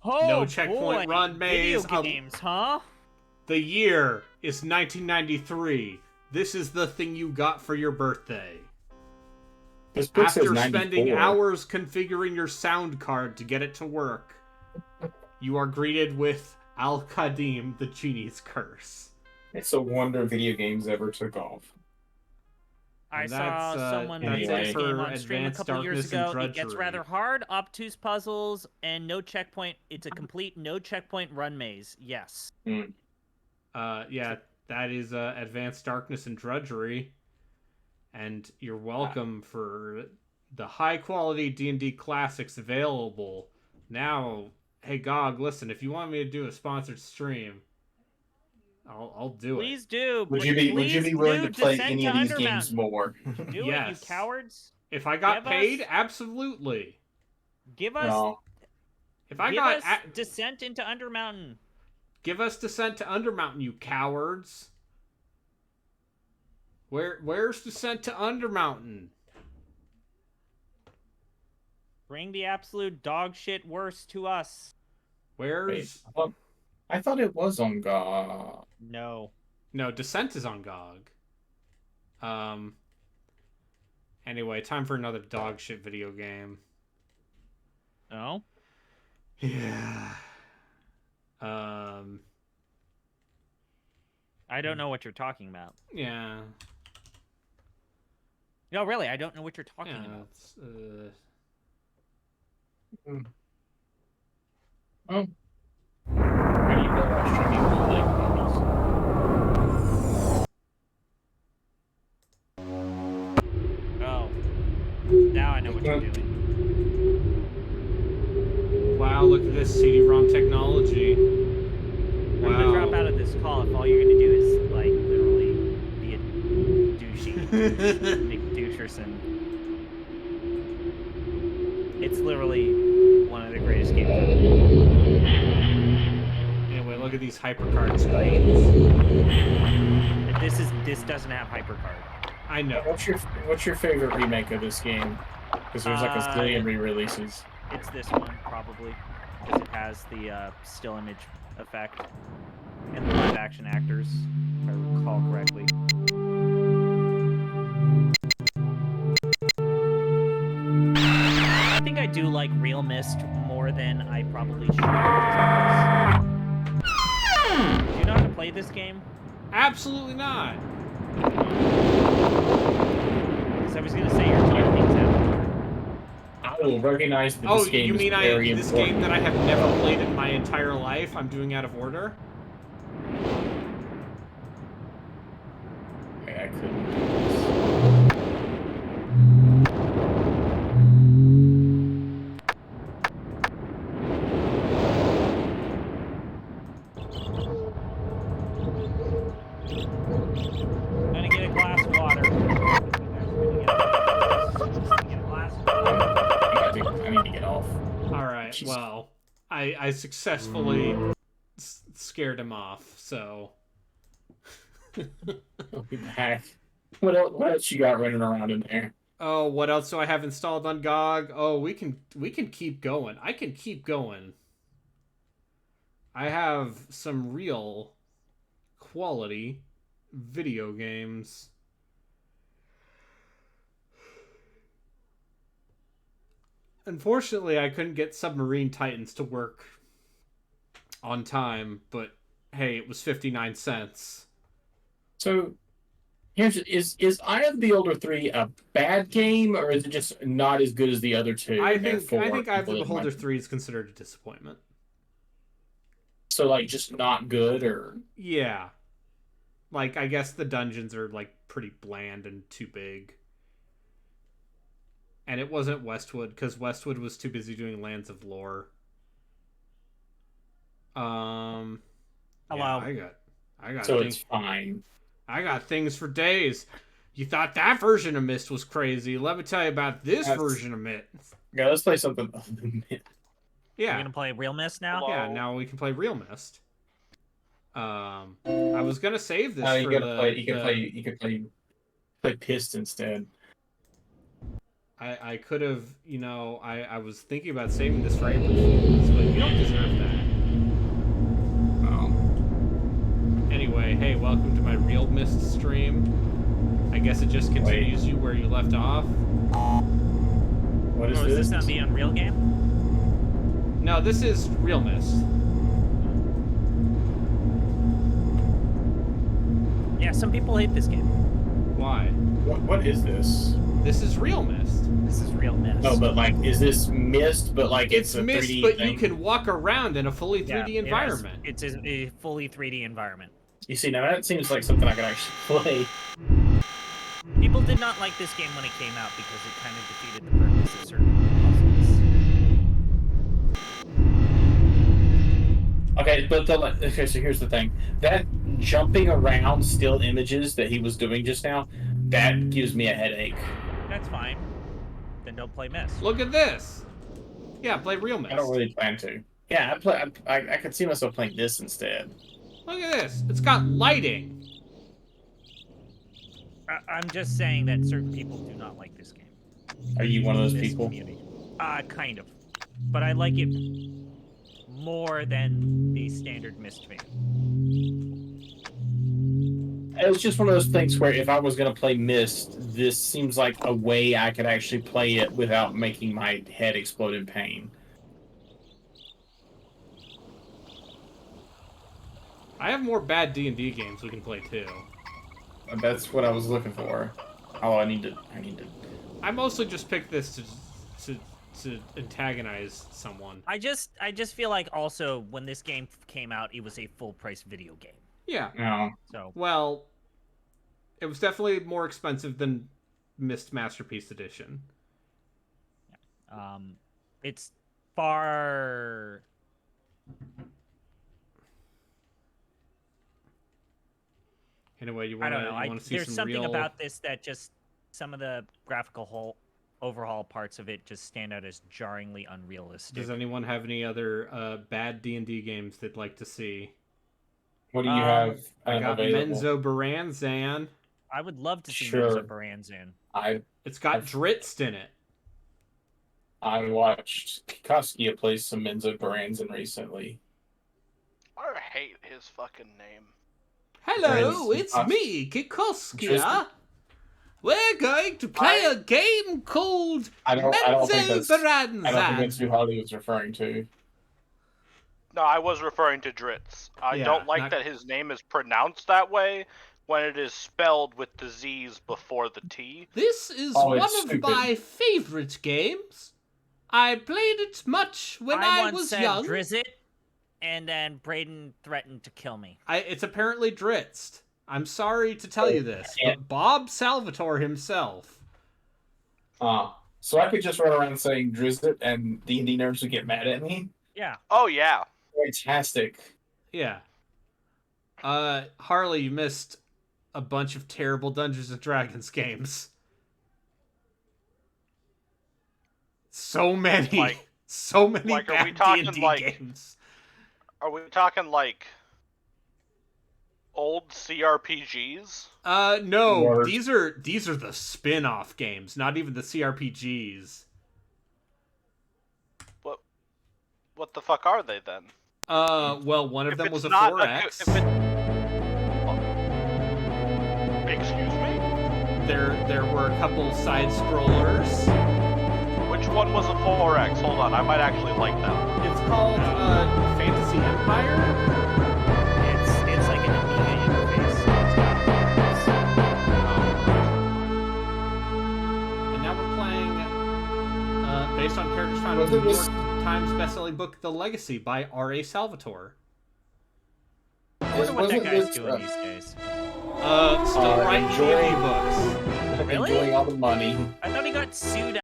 F: Oh,
B: No checkpoint
F: boy.
B: run maze.
F: Video games, huh?
B: The year is 1993. This is the thing you got for your birthday.
A: This book says
B: After
A: 94.
B: spending hours configuring your sound card to get it to work, you are greeted with Al-Qadim, the genie's curse.
A: It's a wonder video games ever took off.
F: I
B: And
F: saw
B: that's,
F: someone
A: that's
F: play
A: it
F: this
A: for
F: game on stream a
B: Advanced
F: couple years
B: Darkness and
F: ago. It gets
B: Drudgery.
F: rather hard, obtuse puzzles, and no checkpoint. It's a complete no checkpoint run maze. Yes.
B: Yeah, that is Advanced Darkness and Drudgery. And you're welcome for the high-quality D&D classics available. Now, hey, GOG, listen, if you want me to do a sponsored stream, I'll do it.
F: Please do.
A: Would you be willing to play
F: Descent
A: any
F: to
A: of these
F: Undermountain.
A: games more?
F: Do it, you
B: Yes.
F: cowards.
B: If I got
F: Give
B: paid,
F: us-
B: absolutely.
F: Give us,
A: No.
B: If I
F: give
B: got
F: us Descent into Undermountain.
B: give us Descent to Undermountain, you cowards. Where's Descent to Undermountain?
F: Bring the absolute dog shit worst to us.
B: Where's
A: Wait, I thought it was on God.
F: No.
B: No, Descent is on GOG. Anyway, time for another dog shit video game.
F: No?
B: Yeah.
F: I don't know what you're talking about.
B: Yeah.
F: No, really, I don't know what you're talking
B: Yeah,
F: about.
B: it's,
A: Oh. How do you know I should be like
F: Oh. Now I know what you're doing.
B: wow, look at this CD-ROM technology.
F: I'm gonna drop
B: Wow.
F: out of this call if all you're gonna do is, like, literally be a douchey McDoucherson. It's literally one of the greatest games ever.
B: Anyway, look at these hypercard screens.
F: This doesn't have hypercard.
B: I know.
A: What's your favorite remake of this game? Because there's like a zillion re-releases.
F: It's this one, probably. Because it has the still image effect. And the live action actors, if I recall correctly. I think I do like Real Mist more than I probably should. Do you know how to play this game?
B: Absolutely not.
F: Because I was gonna say you're typing things out.
A: I will recognize that
B: Oh,
A: this game
B: you
A: is
B: mean
A: very
B: this
A: important.
B: game that I have never played in my entire life, I'm doing out of order?
A: Okay, I couldn't do this.
F: I'm gonna get a glass of water. Get a glass of water.
A: I need to get off.
B: Alright,
A: Jeez.
B: well, I successfully scared him off, so...
A: I'll be back. What else you got running around in there?
B: Oh, what else do I have installed on GOG? Oh, we can keep going. I can keep going. I have some real quality video games. Unfortunately, I couldn't get Submarine Titans to work on time, but hey, it was 59 cents.
A: So is Eye of the Beholder 3 a bad game, or is it just not as good as the other two?
B: I
A: and
B: think
A: therefore
B: Eye of the
A: people didn't
B: Beholder
A: like it?
B: 3 is considered a disappointment.
A: So like just not good, or
B: Yeah. Like, I guess the dungeons are like pretty bland and too big. And it wasn't Westwood, because Westwood was too busy doing Lands of Lore.
F: Hello.
B: Yeah, I got
A: so
B: things.
A: it's fine.
B: I got things for days. You thought that version of Myst was crazy. Let me tell you about this version of Myst.
A: Yeah, let's play something other than Myth.
F: We're
B: Yeah.
F: gonna play Real Mist now.
B: Yeah, now we can play Real Myst. I was gonna save this
A: You
B: for
A: gotta
B: the.
A: play. You could play Pist instead.
B: I could have, I was thinking about saving this for April Fools, but you don't deserve that. Anyway, hey, welcome to my Real Mist stream. I guess it just continues you where you left off.
A: What is
F: Oh,
A: this?
F: is this not the Unreal game?
B: No, this is Real Mist.
F: Yeah, some people hate this game.
B: Why?
A: What is this?
B: This is Real Mist.
F: This is Real Mist.
A: No, but like, is this Mist? But like,
B: It's
A: a
B: Mist,
A: 3D
B: but
A: thing?
B: you can walk around in a fully 3D environment.
F: It's a fully 3D environment.
A: You see, now that seems like something I could actually play.
F: People did not like this game when it came out because it kind of defeated the purpose of certain puzzles.
A: Okay, but so here's the thing. That jumping around still images that he was doing just now, that gives me a headache.
F: That's fine. Then don't play Mist.
B: Look at this. Yeah, play Real Mist.
A: I don't really plan to. Yeah, I could see myself playing this instead.
B: Look at this. It's got lighting.
F: I'm just saying that certain people do not like this game.
A: Are you one of those
F: This
A: people?
F: community. Kind of. But I like it more than the standard Mist fan.
A: It was just one of those things where if I was going to play Mist, this seems like a way I could actually play it without making my head explode in pain.
B: I have more bad D&D games we can play too.
A: That's what I was looking for. Oh, I need to.
B: I mostly just picked this to antagonize someone.
F: I just feel like also when this game came out, it was a full price video game.
B: Yeah.
A: No.
F: So
B: Well, it was definitely more expensive than Mist Masterpiece Edition.
F: it's far.
B: Anyway, you
F: I
B: want
F: don't know.
B: to see
F: There's
B: some
F: something
B: real...
F: about this that just some of the graphical overhaul parts of it just stand out as jarringly unrealistic.
B: Does anyone have any other bad D&D games they'd like to see?
A: What do you have
B: I got
A: available?
B: Menzo Baranzan.
F: I would love to see
A: Sure.
F: Menzo Baranzan.
B: It's got Dritzt in it.
A: I watched Kikoskia play some Menzo Baranzan recently.
H: I hate his fucking name.
B: Hello,
A: Dritzt.
B: it's me, Kikoskia.
A: Dritzt.
B: We're going to play a game called
A: I don't think
B: Menzo
A: that's. I don't think
B: Baranzan.
A: that's who Harley was referring to.
H: No, I was referring to Dritz. I
B: Yeah,
H: don't like
B: not-
H: that his name is pronounced that way when it is spelled with the Z's before the T.
B: This is
A: Oh,
B: one
A: it's
B: of
A: stupid.
B: my favorite games. I played it much when I
F: once
B: was
F: said
B: young.
F: Drizzit, and then Braden threatened to kill me.
B: It's apparently Dritzt. I'm sorry to tell you this, but Bob Salvatore himself.
A: So I could just run around saying Drizzit and D&D nerds would get mad at me?
F: Yeah.
H: Oh yeah.
A: Fantastic.
B: Yeah. Harley, you missed a bunch of terrible Dungeons and Dragons games. So many. So many
H: like, are we
B: bad
H: talking,
B: D&D
H: like-
B: games.
H: Are we talking like old CRPGs?
B: No,
A: Or-
B: these are the spin-off games, not even the CRPGs.
H: What the fuck are they then?
B: Well, one of
H: If
B: them
H: it's
B: was a
H: not
B: 4X.
H: Excuse me?
B: There were a couple side scrollers.
H: Which one was a 4X? Hold on, I might actually like that one.
B: It's called Fantasy Empire.
F: It's like an Amiga interface. It's got
B: And now we're playing, based on characters found in the New York Times bestselling book The Legacy by R.A. Salvatore.
F: I wonder what that
A: Wasn't
F: guy's
A: this,
F: doing these days.
B: Still writing
A: enjoying-
B: D&D books.
F: Really?
A: Enjoying all the money.
F: I thought he got sued